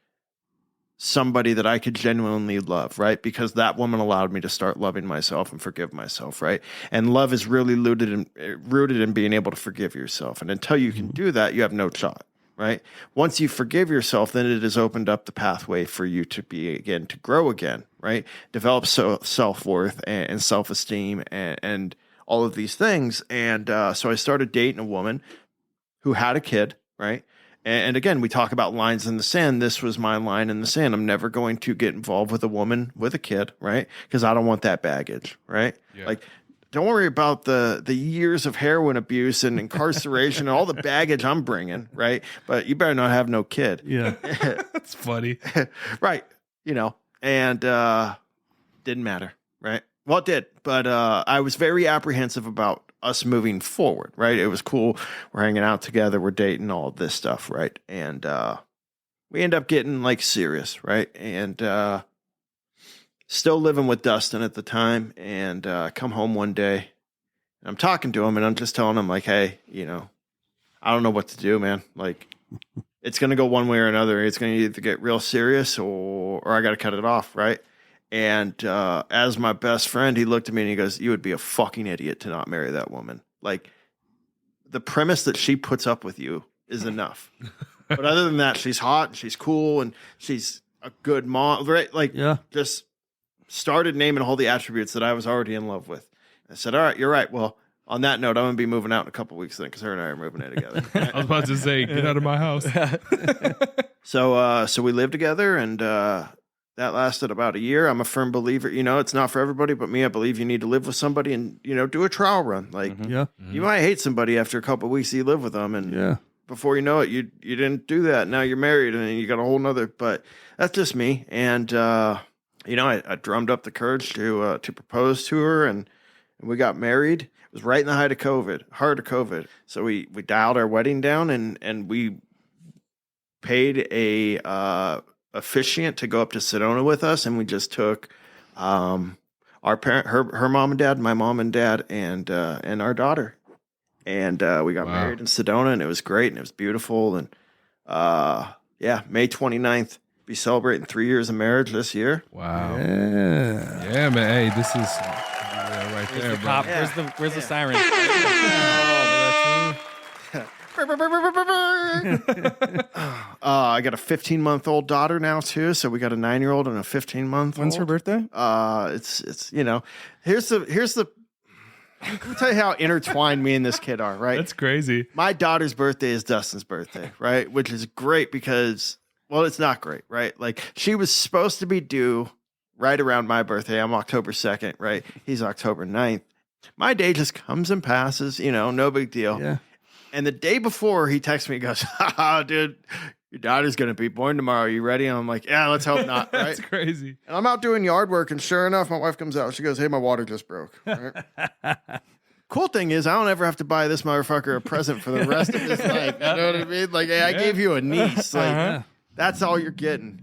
somebody that I could genuinely love, right? Because that woman allowed me to start loving myself and forgive myself, right? And love is really rooted in being able to forgive yourself. And until you can do that, you have no shot. Right. Once you forgive yourself, then it has opened up the pathway for you to to grow again. Right. Develop self-worth and self-esteem and all of these things. And so I started dating a woman who had a kid. Right. And again, we talk about lines in the sand. This was my line in the sand. I'm never going to get involved with a woman with a kid. Right. Because I don't want that baggage. Right. Yeah. Like, don't worry about the years of heroin abuse and incarceration and all the baggage I'm bringing, right? But you better not have no kid. Yeah. That's funny. Right. And didn't matter, right? Well, it did, but I was very apprehensive about us moving forward, right? It was cool. We're hanging out together. We're dating, all of this stuff, right? And we end up getting serious, right? And still living with Dustin at the time, and come home one day, and I'm talking to him, and I'm just telling him, hey, I don't know what to do, man. It's going to go one way or another. It's going to either get real serious or I got to cut it off, right? And as my best friend, he looked at me and he goes, "You would be a fucking idiot to not marry that woman. The premise that she puts up with you is enough. But other than that, she's hot and she's cool and she's a good mom, right? Just started naming all the attributes that I was already in love with. I said, "All right, you're right. Well, on that note, I'm going to be moving out in a couple weeks then because her and I are moving in together." I was about to say, get out of my house. So we lived together, and that lasted about a year. I'm a firm believer. It's not for everybody, but me, I believe you need to live with somebody and, do a trial run. You might hate somebody after a couple of weeks you live with them, and before you know it, you didn't do that. Now you're married, and you got a whole nother. But that's just me. And I drummed up the courage to propose to her, and we got married. It was right in the heart of COVID. So we dialed our wedding down, and we paid a officiant to go up to Sedona with us, and we just took our parent, her mom and dad, my mom and dad, and our daughter, and we got married in Sedona, and it was great, and it was beautiful, and May 29th. Be celebrating 3 years of marriage this year. Wow. Yeah, man. Hey, this is right Where's there, the bro. cop? Where's the siren? I got a 15-month-old daughter now too, so we got a 9-year-old and a 15-month-old. When's her birthday? It's here's the let me tell you how intertwined me and this kid are, right? That's crazy. My daughter's birthday is Dustin's birthday, right? Which is great because, well, it's not great, right? She was supposed to be due right around my birthday. I'm October 2nd, right? He's October 9th. My day just comes and passes, no big deal. Yeah. And the day before, he texts me and goes, haha, dude, your daughter's going to be born tomorrow. You ready? And I'm like, yeah, let's hope not. Right? That's crazy. And I'm out doing yard work, and sure enough, my wife comes out. She goes, hey, my water just broke. Right? Cool thing is, I don't ever have to buy this motherfucker a present for the rest of his life. You know what I mean? Like, hey, I gave you a niece. Like, that's all you're getting,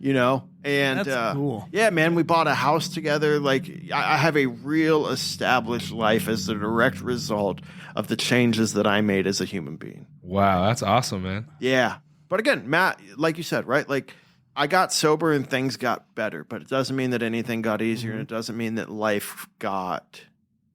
And That's cool. Yeah, man, we bought a house together. Like, I have a real established life as the direct result of the changes that I made as a human being. Wow, that's awesome, man. Yeah. But again, Matt, like you said, right? Like, I got sober and things got better, but it doesn't mean that anything got easier, and it doesn't mean that life got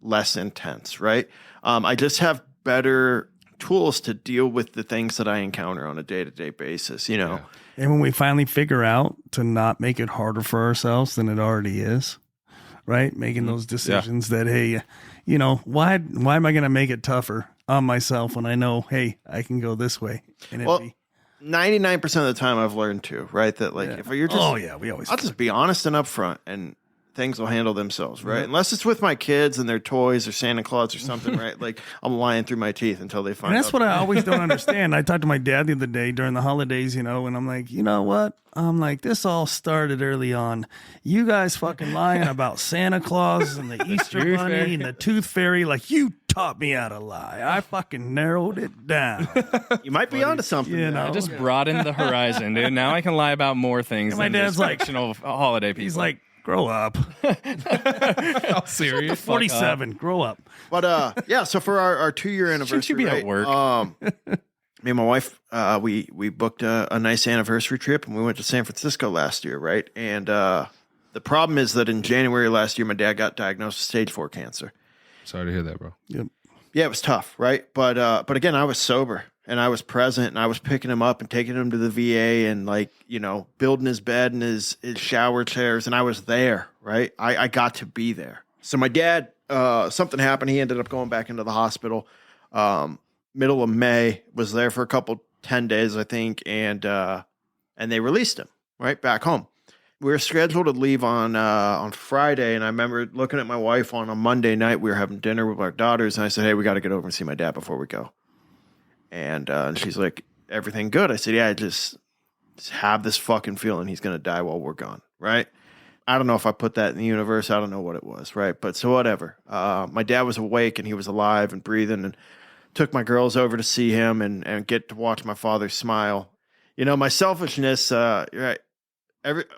less intense, right? I just have better tools to deal with the things that I encounter on a day-to-day basis, Yeah. And when we finally figure out to not make it harder for ourselves than it already is, right? Making those decisions that, hey, why am I going to make it tougher on myself when I know, hey, I can go this way? And Well, 99% of the time I've learned to, right? That like, if you're just, we always, I'll just be honest and upfront, and things will handle themselves, right? Unless it's with my kids and their toys or Santa Claus or something, right? Like, I'm lying through my teeth until they find and out. that's what I always don't understand. I talked to my dad the other day during the holidays, and I'm like, you know what? I'm like, this all started early on. You guys fucking lying about Santa Claus and the Easter Bunny and the Tooth Fairy. Like, you taught me how to lie. I fucking narrowed it down. You might be onto something. You man. know? I just broadened the horizon, dude. Now I can lie about more things And my than dad's just like- fictional holiday people. He's like, grow up. How serious? 47, grow up. But yeah, so for our 2-year anniversary, Shouldn't you be at right, work? me and my wife, we booked a nice anniversary trip, and we went to San Francisco last year, right? And the problem is that in January last year, my dad got diagnosed with stage 4 cancer. Sorry to hear that, bro. Yep. Yeah, it was tough, right? But again, I was sober, and I was present, and I was picking him up and taking him to the VA, and building his bed and his shower chairs, and I was there, right? I got to be there. So my dad, something happened. He ended up going back into the hospital. Middle of May, was there for 10 days, I think, and they released him right back home. We were scheduled to leave on Friday, and I remember looking at my wife on a Monday night. We were having dinner with our daughters, and I said, "Hey, we got to get over and see my dad before we go." And she's like, "Everything good?" I said, "Yeah, I just have this fucking feeling he's gonna die while we're gone." Right? I don't know if I put that in the universe. I don't know what it was. Right? But so whatever. My dad was awake and he was alive and breathing, and took my girls over to see him and get to watch my father smile. My selfishness, right?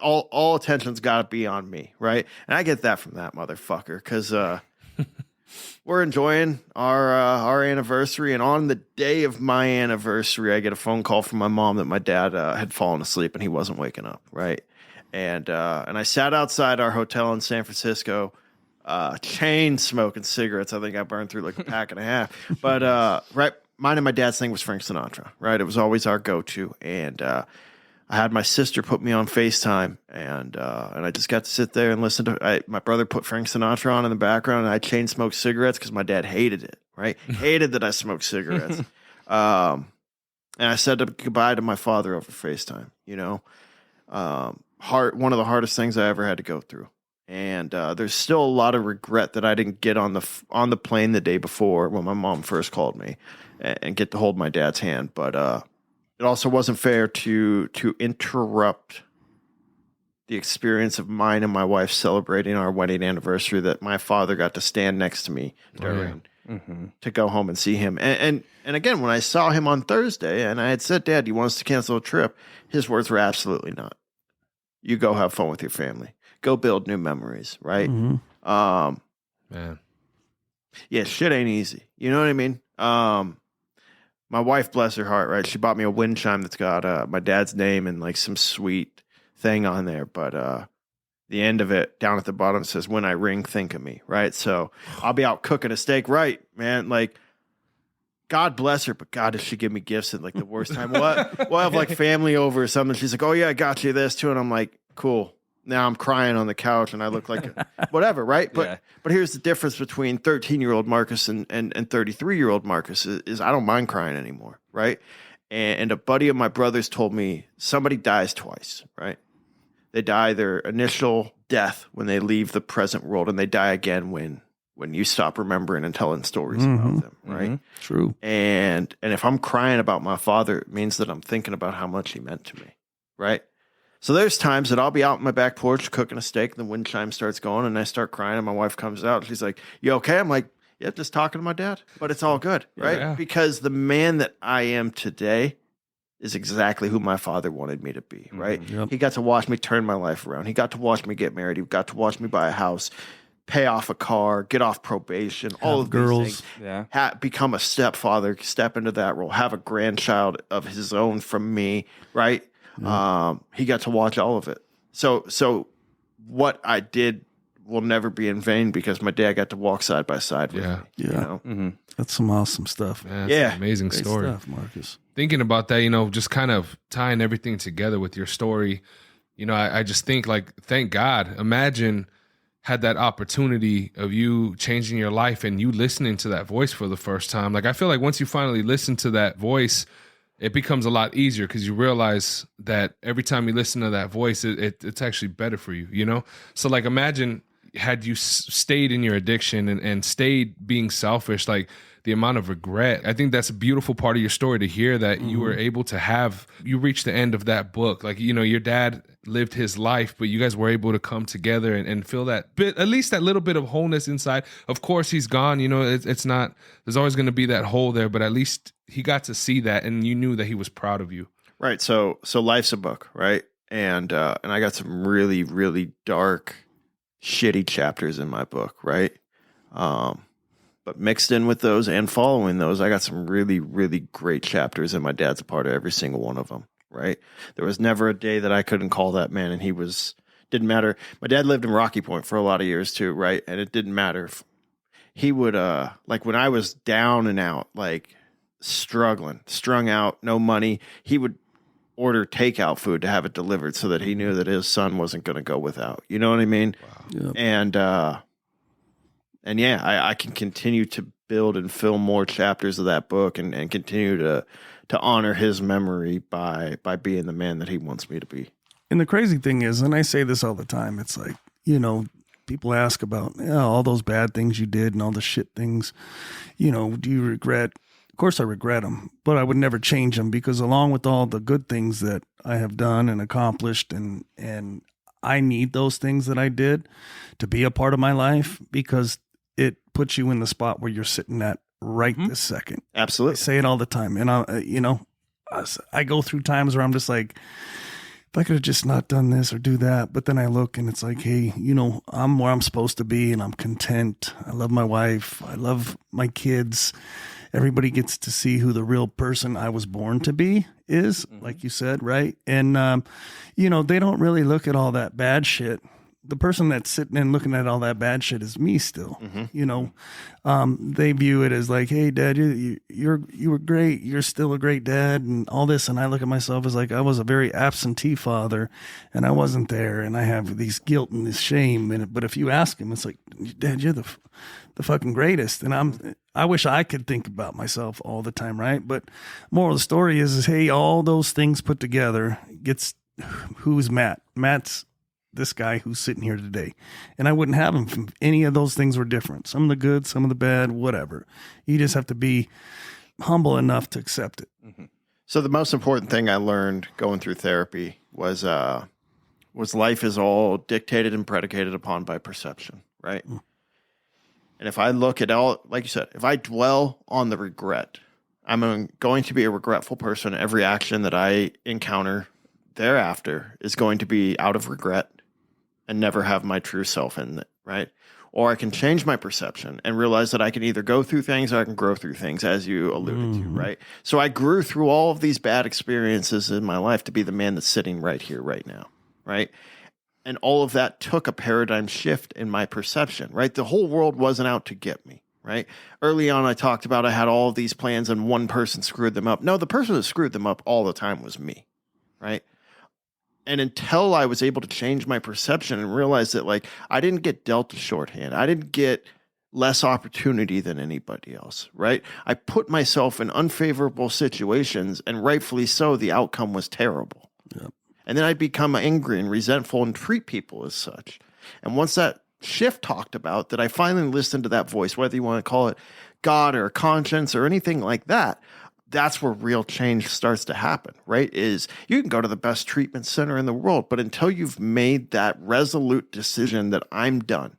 All attention's got to be on me, right? And I get that from that motherfucker, because we're enjoying our anniversary, and on the day of my anniversary, I get a phone call from my mom that my dad had fallen asleep and he wasn't waking up, right? And I sat outside our hotel in San Francisco, chain smoking cigarettes. I think I burned through like a pack and a half. But right, mine and my dad's thing was Frank Sinatra, right? It was always our go-to, and I had my sister put me on FaceTime, and I just got to sit there and listen to. My brother put Frank Sinatra on in the background, and I chain smoked cigarettes because my dad hated it. Right, hated that I smoked cigarettes. And I said goodbye to my father over FaceTime. One of the hardest things I ever had to go through, and there's still a lot of regret that I didn't get on the plane the day before when my mom first called me, and get to hold my dad's hand, but. It also wasn't fair to interrupt the experience of mine and my wife celebrating our wedding anniversary that my father got to stand next to me during to go home and see him. And again, when I saw him on Thursday and I had said, "Dad, do you want us to cancel a trip?" His words were absolutely not. You go have fun with your family. Go build new memories, right? Man. Yeah, shit ain't easy. You know what I mean? My wife, bless her heart, right? She bought me a wind chime that's got my dad's name and like some sweet thing on there. But the end of it, down at the bottom, says, "When I ring, think of me," right? So I'll be out cooking a steak, right, man? Like, God bless her, but God, does she give me gifts at like the worst time? We'll have like family over or something. She's like, "Oh yeah, I got you this too," and I'm like, "Cool." Now I'm crying on the couch and I look like whatever, right? But here's the difference between 13-year-old Marcus and 33-year-old Marcus is I don't mind crying anymore, right? And a buddy of my brother's told me somebody dies twice, right? They die their initial death when they leave the present world, and they die again when when you stop remembering and telling stories about them, right? True. And if I'm crying about my father, it means that I'm thinking about how much he meant to me, right? So there's times that I'll be out on my back porch cooking a steak, and the wind chime starts going, and I start crying, and my wife comes out, and she's like, "You okay?" I'm like, "Yeah, just talking to my dad, but it's all good," right? Yeah. Because the man that I am today is exactly who my father wanted me to be, right? Yep. He got to watch me turn my life around. He got to watch me get married. He got to watch me buy a house, pay off a car, get off probation, all of girls. these things. Yeah. Become a stepfather, step into that role, have a grandchild of his own from me, right? He got to watch all of it. So what I did will never be in vain because my dad got to walk side by side with me. Yeah. You know? That's some awesome stuff. Man, Yeah. that's an amazing Great story. stuff, Marcus. Thinking about that, just kind of tying everything together with your story, I just think like, thank God, imagine had that opportunity of you changing your life and you listening to that voice for the first time. Like, I feel like once you finally listen to that voice, it becomes a lot easier because you realize that every time you listen to that voice, it's actually better for you, So like, imagine had you stayed in your addiction and stayed being selfish, like the amount of regret. I think that's a beautiful part of your story to hear that you were able to you reached the end of that book. Like, your dad lived his life, but you guys were able to come together and feel that bit, at least that little bit of wholeness inside. Of course, he's gone, it's not, there's always going to be that hole there, but at least he got to see that and you knew that he was proud of you. Right. So life's a book, right? And I got some really, really dark, shitty chapters in my book, right? But mixed in with those and following those, I got some really, really great chapters, and my dad's a part of every single one of them, right? There was never a day that I couldn't call that man, and didn't matter. My dad lived in Rocky Point for a lot of years too, right? And it didn't matter. He would, like when I was down and out, like struggling, strung out, no money, he would order takeout food to have it delivered so that he knew that his son wasn't going to go without. You know what I mean? Yep. And yeah, I can continue to build and fill more chapters of that book and continue to honor his memory by being the man that he wants me to be. And the crazy thing is, and I say this all the time, it's like, people ask about all those bad things you did and all the shit things, do you regret? Of course I regret them, but I would never change them because along with all the good things that I have done and accomplished and I need those things that I did to be a part of my life because it puts you in the spot where you're sitting at right this second. I Absolutely. say it all the time. And I go through times where I'm just like, if I could have just not done this or do that, but then I look and it's like, hey, I'm where I'm supposed to be and I'm content. I love my wife. I love my kids. Everybody gets to see who the real person I was born to be is, like you said, right? And, they don't really look at all that bad shit. The person that's sitting and looking at all that bad shit is me still. They view it as like, hey, Dad, you were great. You're still a great dad and all this. And I look at myself as like, I was a very absentee father and I wasn't there. And I have these guilt and this shame. But if you ask him, it's like, Dad, you're the fucking greatest. And I wish I could think about myself all the time. Right. But moral of the story is, hey, all those things put together who's Matt? Matt's this guy who's sitting here today. And I wouldn't have him if any of those things were different. Some of the good, some of the bad, whatever. You just have to be humble enough to accept it. So the most important thing I learned going through therapy was life is all dictated and predicated upon by perception, right? And if I look at all, like you said, if I dwell on the regret, I'm going to be a regretful person. Every action that I encounter thereafter is going to be out of regret and never have my true self in it, right? Or I can change my perception and realize that I can either go through things or I can grow through things, as you alluded to, right? So I grew through all of these bad experiences in my life to be the man that's sitting right here, right now, right? And all of that took a paradigm shift in my perception, right? The whole world wasn't out to get me, right? Early on, I talked about I had all of these plans and one person screwed them up. No, the person that screwed them up all the time was me, right? And until I was able to change my perception and realize that, like, I didn't get dealt a shorthand. I didn't get less opportunity than anybody else, right? I put myself in unfavorable situations, and rightfully so, the outcome was terrible. Yep. And then I'd become angry and resentful and treat people as such. And once that Schiff talked about, that I finally listened to that voice, whether you want to call it God or conscience or anything like that. That's where real change starts to happen, right? Is you can go to the best treatment center in the world, but until you've made that resolute decision that I'm done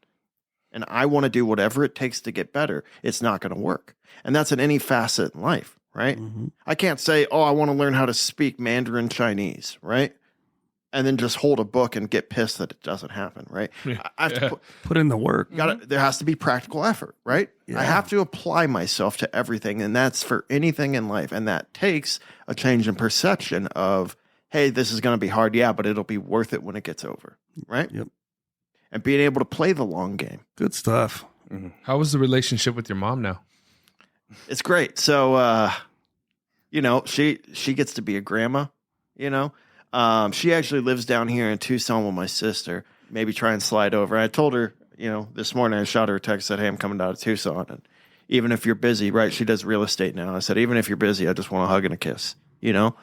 and I want to do whatever it takes to get better, it's not going to work. And that's in any facet in life, right? Mm-hmm. I can't say, oh, I want to learn how to speak Mandarin Chinese, right? And then just hold a book and get pissed that it doesn't happen, right? I have to put in the work. there has to be practical effort, right? Yeah. I have to apply myself to everything, and that's for anything in life. And that takes a change in perception of, hey, this is going to be hard, yeah, but it'll be worth it when it gets over, right? Yep. And being able to play the long game. Good stuff. Mm-hmm. How was the relationship with your mom now? It's great. So, you know, she gets to be a grandma, you know. She actually lives down here in Tucson with my sister. Maybe try and slide over. I told her, you know, this morning I shot her a text, said, hey, I'm coming down to Tucson. And even if you're busy, right? She does real estate now. I said, even if you're busy, I just want a hug and a kiss, you know?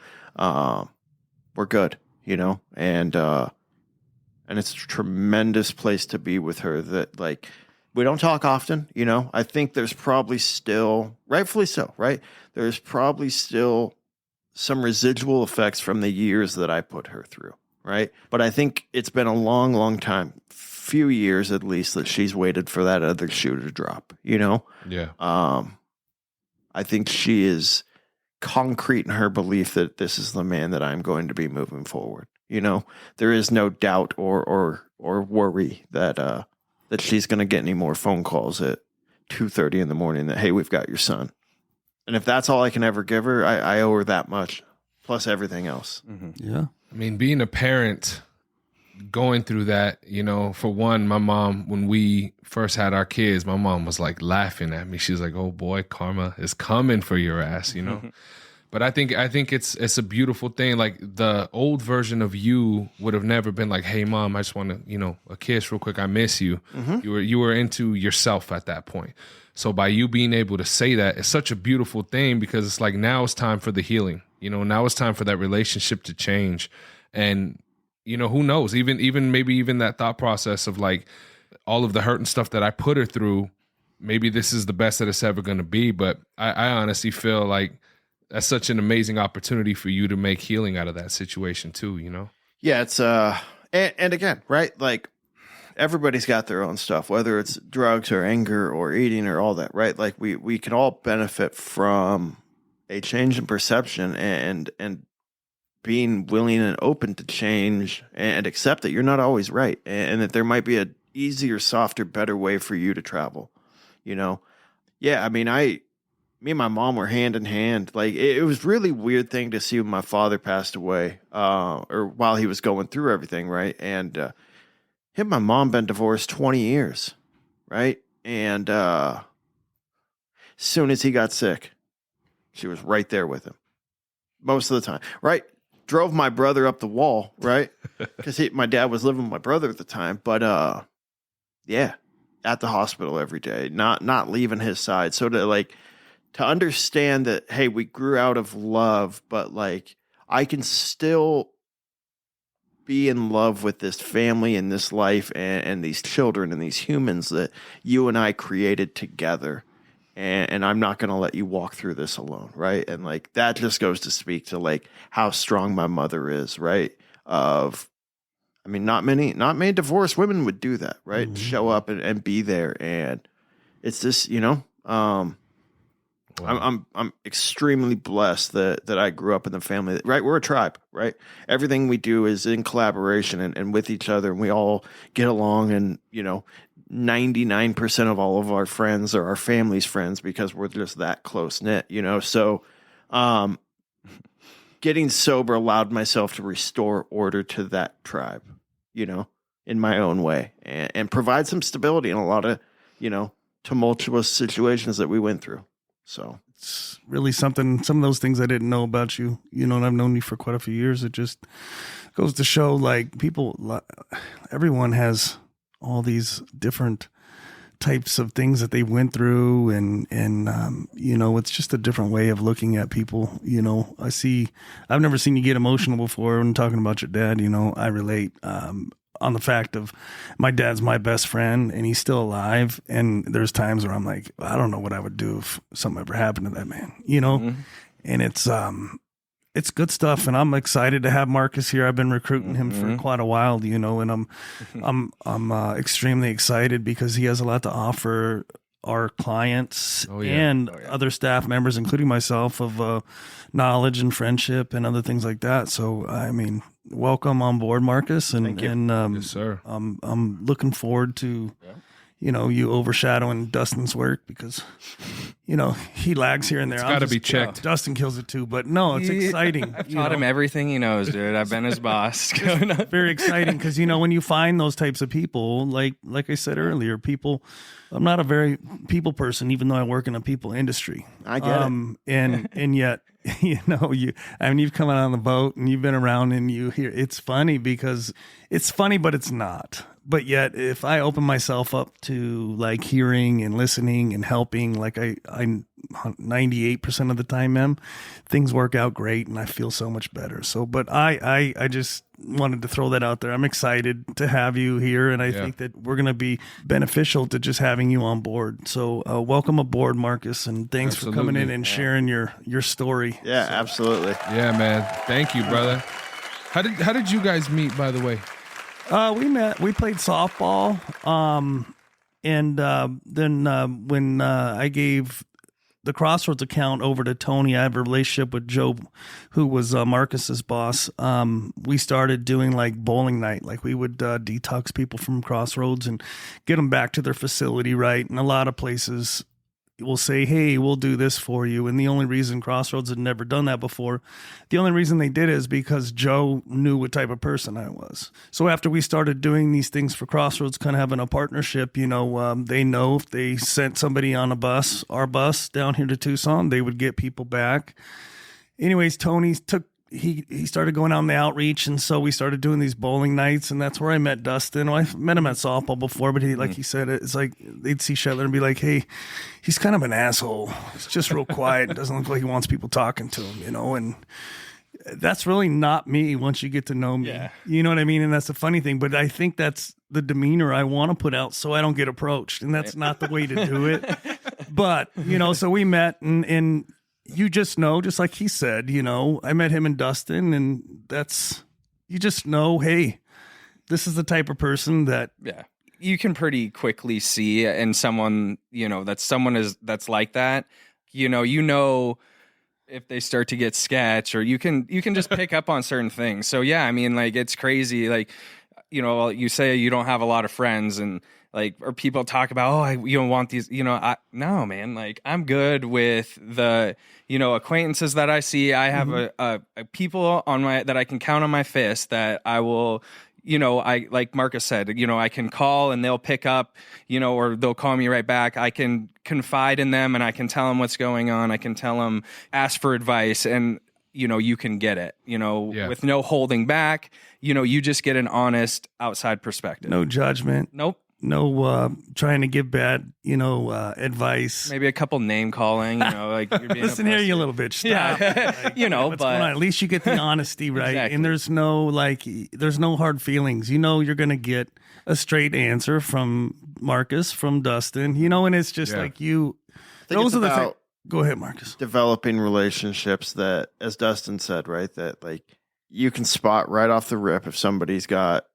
We're good, you know? And it's a tremendous place to be with her that, like, we don't talk often, you know? I think there's probably still, rightfully so, right? There's probably still some residual effects from the years that I put her through, right? But I think it's been a long, long time, few years at least, that she's waited for that other shoe to drop, you know? Yeah. I think she is concrete in her belief that this is the man that I'm going to be moving forward. You know, there is no doubt or worry that she's going to get any more phone calls at 2:30 in the morning that, hey, we've got your son. And if that's all I can ever give her, I owe her that much, plus everything else. Mm-hmm. Yeah. I mean, being a parent, going through that, you know, for one, my mom, when we first had our kids, my mom was like laughing at me. She was like, oh boy, karma is coming for your ass, you know? But I think it's a beautiful thing. Like, the old version of you would have never been like, hey mom, I just want to, you know, a kiss real quick. I miss you. Mm-hmm. You were into yourself at that point. So by you being able to say that, it's such a beautiful thing, because it's like, now it's time for the healing. You know, now it's time for that relationship to change. And, you know, who knows, even maybe even that thought process of like all of the hurt and stuff that I put her through, maybe this is the best that it's ever going to be. But I honestly feel like that's such an amazing opportunity for you to make healing out of that situation too, you know? Yeah, it's, and again, right? Like, everybody's got their own stuff, whether it's drugs or anger or eating or all that, right? Like, we can all benefit from a change in perception and being willing and open to change and accept that you're not always right, and that there might be a easier, softer, better way for you to travel, you know? Yeah, I mean, me and my mom were hand in hand. Like, it was really weird thing to see when my father passed away, or while he was going through everything, right? And him and my mom been divorced 20 years, right? And as soon as he got sick, she was right there with him most of the time, right? Drove my brother up the wall, right? Because my dad was living with my brother at the time. But yeah, at the hospital every day, not leaving his side. So to understand that, hey, we grew out of love, but like, I can still be in love with this family and this life and these children and these humans that you and I created together. And I'm not going to let you walk through this alone, right? And like, that just goes to speak to like how strong my mother is, right? I mean, not many divorced women would do that, right? Mm-hmm. Show up and be there. And it's this, you know, Wow. I'm extremely blessed that I grew up in the family, right? We're a tribe, right? Everything we do is in collaboration and with each other, and we all get along. And, you know, 99% of all of our friends are our family's friends because we're just that close knit, you know? So, getting sober allowed myself to restore order to that tribe, you know, in my own way, and provide some stability in a lot of, you know, tumultuous situations that we went through. So It's really something, some of those things I didn't know about you, you know, and I've known you for quite a few years. It just goes to show, like, everyone has all these different types of things that they went through, and you know, it's just a different way of looking at people. You know, I've never seen you get emotional before when talking about your dad. You know, I relate. on the fact of my dad's my best friend and he's still alive. And there's times where I'm like, I don't know what I would do if something ever happened to that man, you know? Mm-hmm. And it's good stuff. And I'm excited to have Marcus here. I've been recruiting him for quite a while, you know, and I'm extremely excited because he has a lot to offer our clients and other staff members, including myself, of knowledge and friendship and other things like that. So, I mean, welcome on board, Marcus. And, Yes, sir. I'm looking forward to, you know, you overshadowing Dustin's work because, you know, he lags here and there. It's got to be checked. Dustin kills it too, but no, it's exciting. I've taught him everything he knows, dude. I've been his boss. Very exciting because, you know, when you find those types of people, like I said earlier, I'm not a very people person, even though I work in a people industry. I get it. And yet, you know, you've come out on the boat and you've been around and you hear, it's funny because it's funny, but it's not. But yet, if I open myself up to like hearing and listening and helping, like I 98% of the time am, things work out great and I feel so much better. So, but I just wanted to throw that out there. I'm excited to have you here, and I think that we're going to be beneficial to just having you on board. So, welcome aboard, Marcus, and thanks for coming in and sharing your story. Yeah, absolutely. Yeah, man. Thank you, brother. How did you guys meet, by the way? We played softball. And then when I gave the Crossroads account over to Tony, I have a relationship with Joe, who was Marcus's boss. We started doing like bowling night. Like we would detox people from Crossroads and get them back to their facility, right? And a lot of places will say, hey, we'll do this for you. And the only reason Crossroads had never done that before, the only reason they did is because Joe knew what type of person I was. So after we started doing these things for Crossroads, kind of having a partnership, you know, they know if they sent somebody on our bus down here to Tucson, they would get people back. Anyways, Tony he started going out on the outreach, and so we started doing these bowling nights, and that's where I met Dustin. Well, I met him at softball before, but he said, it's like they'd see Shetler and be like, hey, he's kind of an asshole. He's just real quiet. It doesn't look like he wants people talking to him, you know, and that's really not me once you get to know me. Yeah. You know what I mean? And that's the funny thing, but I think that's the demeanor I want to put out so I don't get approached, and that's not the way to do it. But, you know, so we met, and you just know, just like he said, you know, I met him and Dustin, and you just know, hey, this is the type of person that you can pretty quickly see in someone, you know, that's like that, you know, if they start to get sketch, or you can just pick up on certain things. So yeah, I mean, like, it's crazy. Like, you know, you say you don't have a lot of friends, and like, or people talk about, you don't want these, you know, no, man, like, I'm good with the, you know, acquaintances that I see. I have a people that I can count on my fist that I will, you know, like Marcus said, you know, I can call and they'll pick up, you know, or they'll call me right back. I can confide in them and I can tell them what's going on. I can tell them, ask for advice, and, you know, you can get it, you know, with no holding back. You know, you just get an honest outside perspective. No judgment. Nope. No trying to give bad, you know, advice. Maybe a couple name calling, you know, like, you're being listen here, you little bitch. Stop. Like, you know, what's going on? At least you get the honesty, right? Exactly. And there's no hard feelings. You know, you're going to get a straight answer from Marcus, from Dustin, you know, and it's just like you. Those are the things. Go ahead, Marcus. Developing relationships that, as Dustin said, right, that like you can spot right off the rip if somebody's got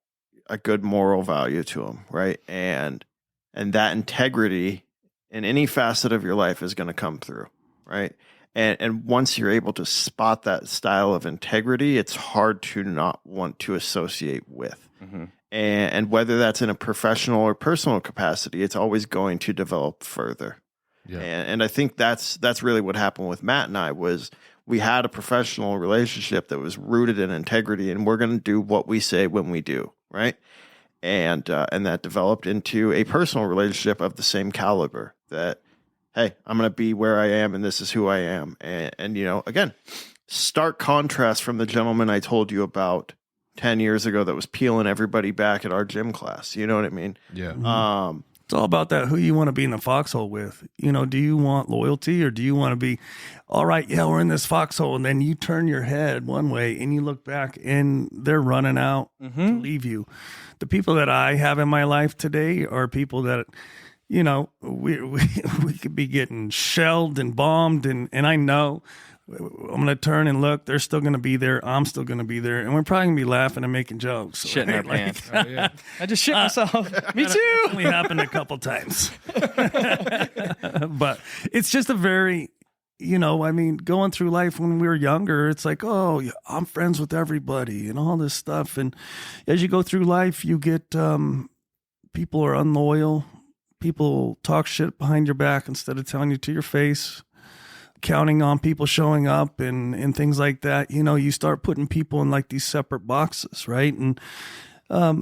a good moral value to them, right? And that integrity in any facet of your life is going to come through, right? And once you're able to spot that style of integrity, it's hard to not want to associate with. Mm-hmm. And whether that's in a professional or personal capacity, it's always going to develop further. Yeah. And I think that's really what happened with Matt and I. Was we had a professional relationship that was rooted in integrity, and we're going to do what we say when we do, right? And that developed into a personal relationship of the same caliber. That, hey, I'm going to be where I am, and this is who I am. And you know, again, stark contrast from the gentleman I told you about 10 years ago that was peeling everybody back at our gym class. You know what I mean? Yeah. It's all about that, who you want to be in the foxhole with. You know, do you want loyalty, or do you want to be, all right, yeah, we're in this foxhole, and then you turn your head one way and you look back and they're running out to leave you. The people that I have in my life today are people that, you know, we could be getting shelled and bombed, and I know I'm going to turn and look, they're still going to be there, I'm still going to be there, and we're probably going to be laughing and making jokes. Shitting our pants. Oh, yeah. I just shit myself. Me too. Only happened a couple times. But it's just a very, you know, I mean, going through life when we were younger, it's like, oh, I'm friends with everybody and all this stuff. And as you go through life, you get people are unloyal. People talk shit behind your back instead of telling you to your face. Counting on people showing up and things like that, you know, you start putting people in like these separate boxes, right? And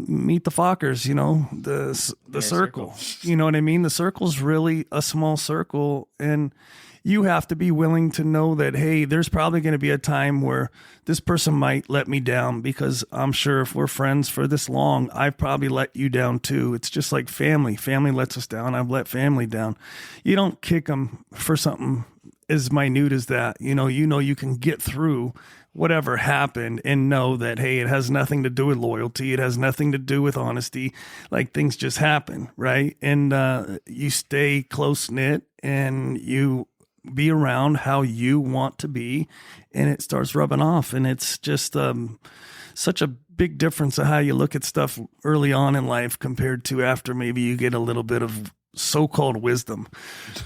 meet the Fockers, you know, the circle. You know what I mean? The circle's really a small circle, and you have to be willing to know that, hey, there's probably going to be a time where this person might let me down, because I'm sure if we're friends for this long, I've probably let you down too. It's just like family. Family lets us down. I've let family down. You don't kick them for something as minute as that. You know you can get through whatever happened and know that, hey, it has nothing to do with loyalty. It has nothing to do with honesty. Like, things just happen, right? And you stay close-knit and you be around how you want to be, and it starts rubbing off. And it's just such a big difference of how you look at stuff early on in life compared to after maybe you get a little bit of so-called wisdom,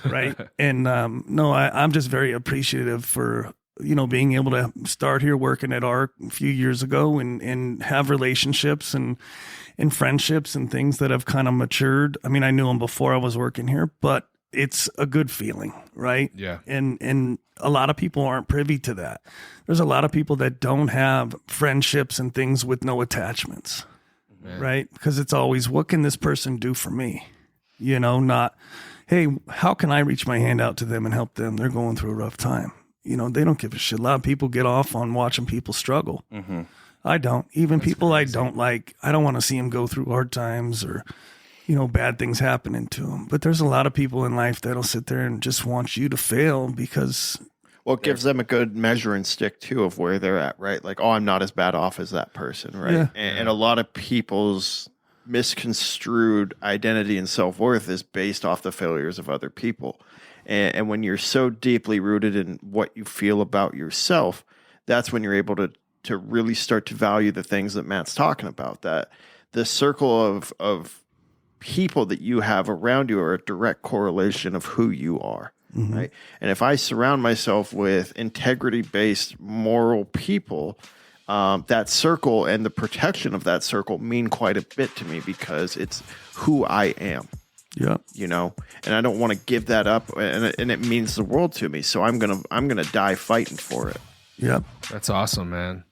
right? And no, I'm just very appreciative for, you know, being able to start here working at ARC a few years ago and have relationships and friendships and things that have kind of matured. I mean, I knew them before I was working here, but it's a good feeling, right? Yeah. And a lot of people aren't privy to that. There's a lot of people that don't have friendships and things with no attachments, right? Because it's always, what can this person do for me? You know, not, hey, how can I reach my hand out to them and help them? They're going through a rough time. You know, they don't give a shit. A lot of people get off on watching people struggle. Mm-hmm. I don't. Even that's people crazy. I don't like, I don't want to see them go through hard times or, you know, bad things happening to them. But there's a lot of people in life that'll sit there and just want you to fail because... Well, it gives them a good measuring stick, too, of where they're at, right? Like, oh, I'm not as bad off as that person, right? Yeah. And a lot of people's misconstrued identity and self-worth is based off the failures of other people. And when you're so deeply rooted in what you feel about yourself, that's when you're able to really start to value the things that Matt's talking about, that the circle of people that you have around you are a direct correlation of who you are, right? And if I surround myself with integrity-based, moral people, that circle and the protection of that circle mean quite a bit to me because it's who I am. Yeah. You know, and I don't want to give that up, and it means the world to me. So I'm gonna die fighting for it. Yep. That's awesome, man.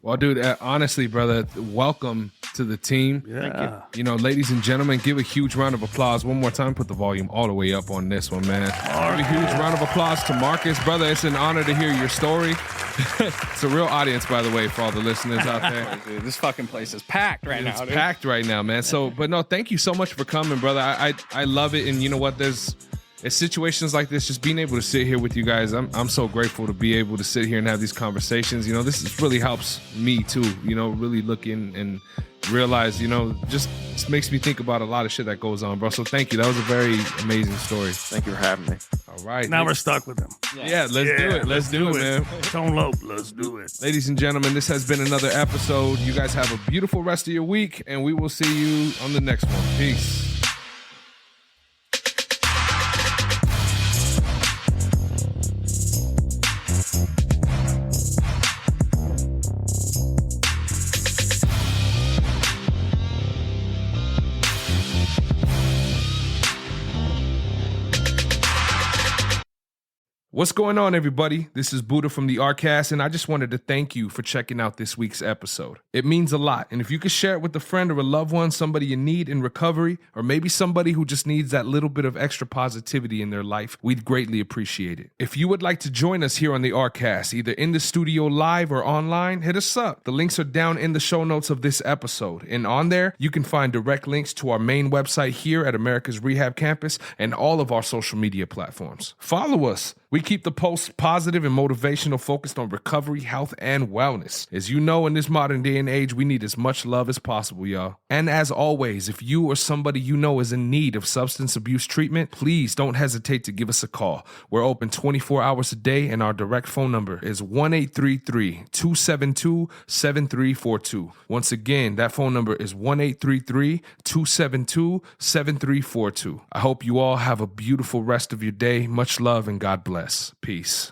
Well, dude, honestly, brother, welcome to the team. Yeah. Thank you. You know, ladies and gentlemen, give a huge round of applause one more time. Put the volume all the way up on this one, man. Give a huge round of applause to Marcus, brother. It's an honor to hear your story. It's a real audience, by the way, for all the listeners out there. Dude, this fucking place is packed right now. It's dude. packed right now, man. So, but no, thank you so much for coming, brother. I love it, and you know what? It's situations like this, just being able to sit here with you guys. I'm so grateful to be able to sit here and have these conversations. You know, this really helps me too. You know, really look in and realize, you know, just makes me think about a lot of shit that goes on, bro. So thank you. That was a very amazing story. Thank you for having me. All right. Now we're stuck with him. Yeah, let's do it. Let's do it, man. Tone low. Let's do it. Ladies and gentlemen, this has been another episode. You guys have a beautiful rest of your week, and we will see you on the next one. Peace. What's going on, everybody? This is Buddha from the ARCast, and I just wanted to thank you for checking out this week's episode. It means a lot, and if you could share it with a friend or a loved one, somebody you need in recovery, or maybe somebody who just needs that little bit of extra positivity in their life, we'd greatly appreciate it. If you would like to join us here on the ARCast, either in the studio live or online, hit us up. The links are down in the show notes of this episode, and on there, you can find direct links to our main website here at Americas Rehab Campus and all of our social media platforms. Follow us. We keep the posts positive and motivational, focused on recovery, health, and wellness. As you know, in this modern day and age, we need as much love as possible, y'all. And as always, if you or somebody you know is in need of substance abuse treatment, please don't hesitate to give us a call. We're open 24 hours a day, and our direct phone number is 1-833-272-7342. Once again, that phone number is 1-833-272-7342. I hope you all have a beautiful rest of your day. Much love and God bless. Peace.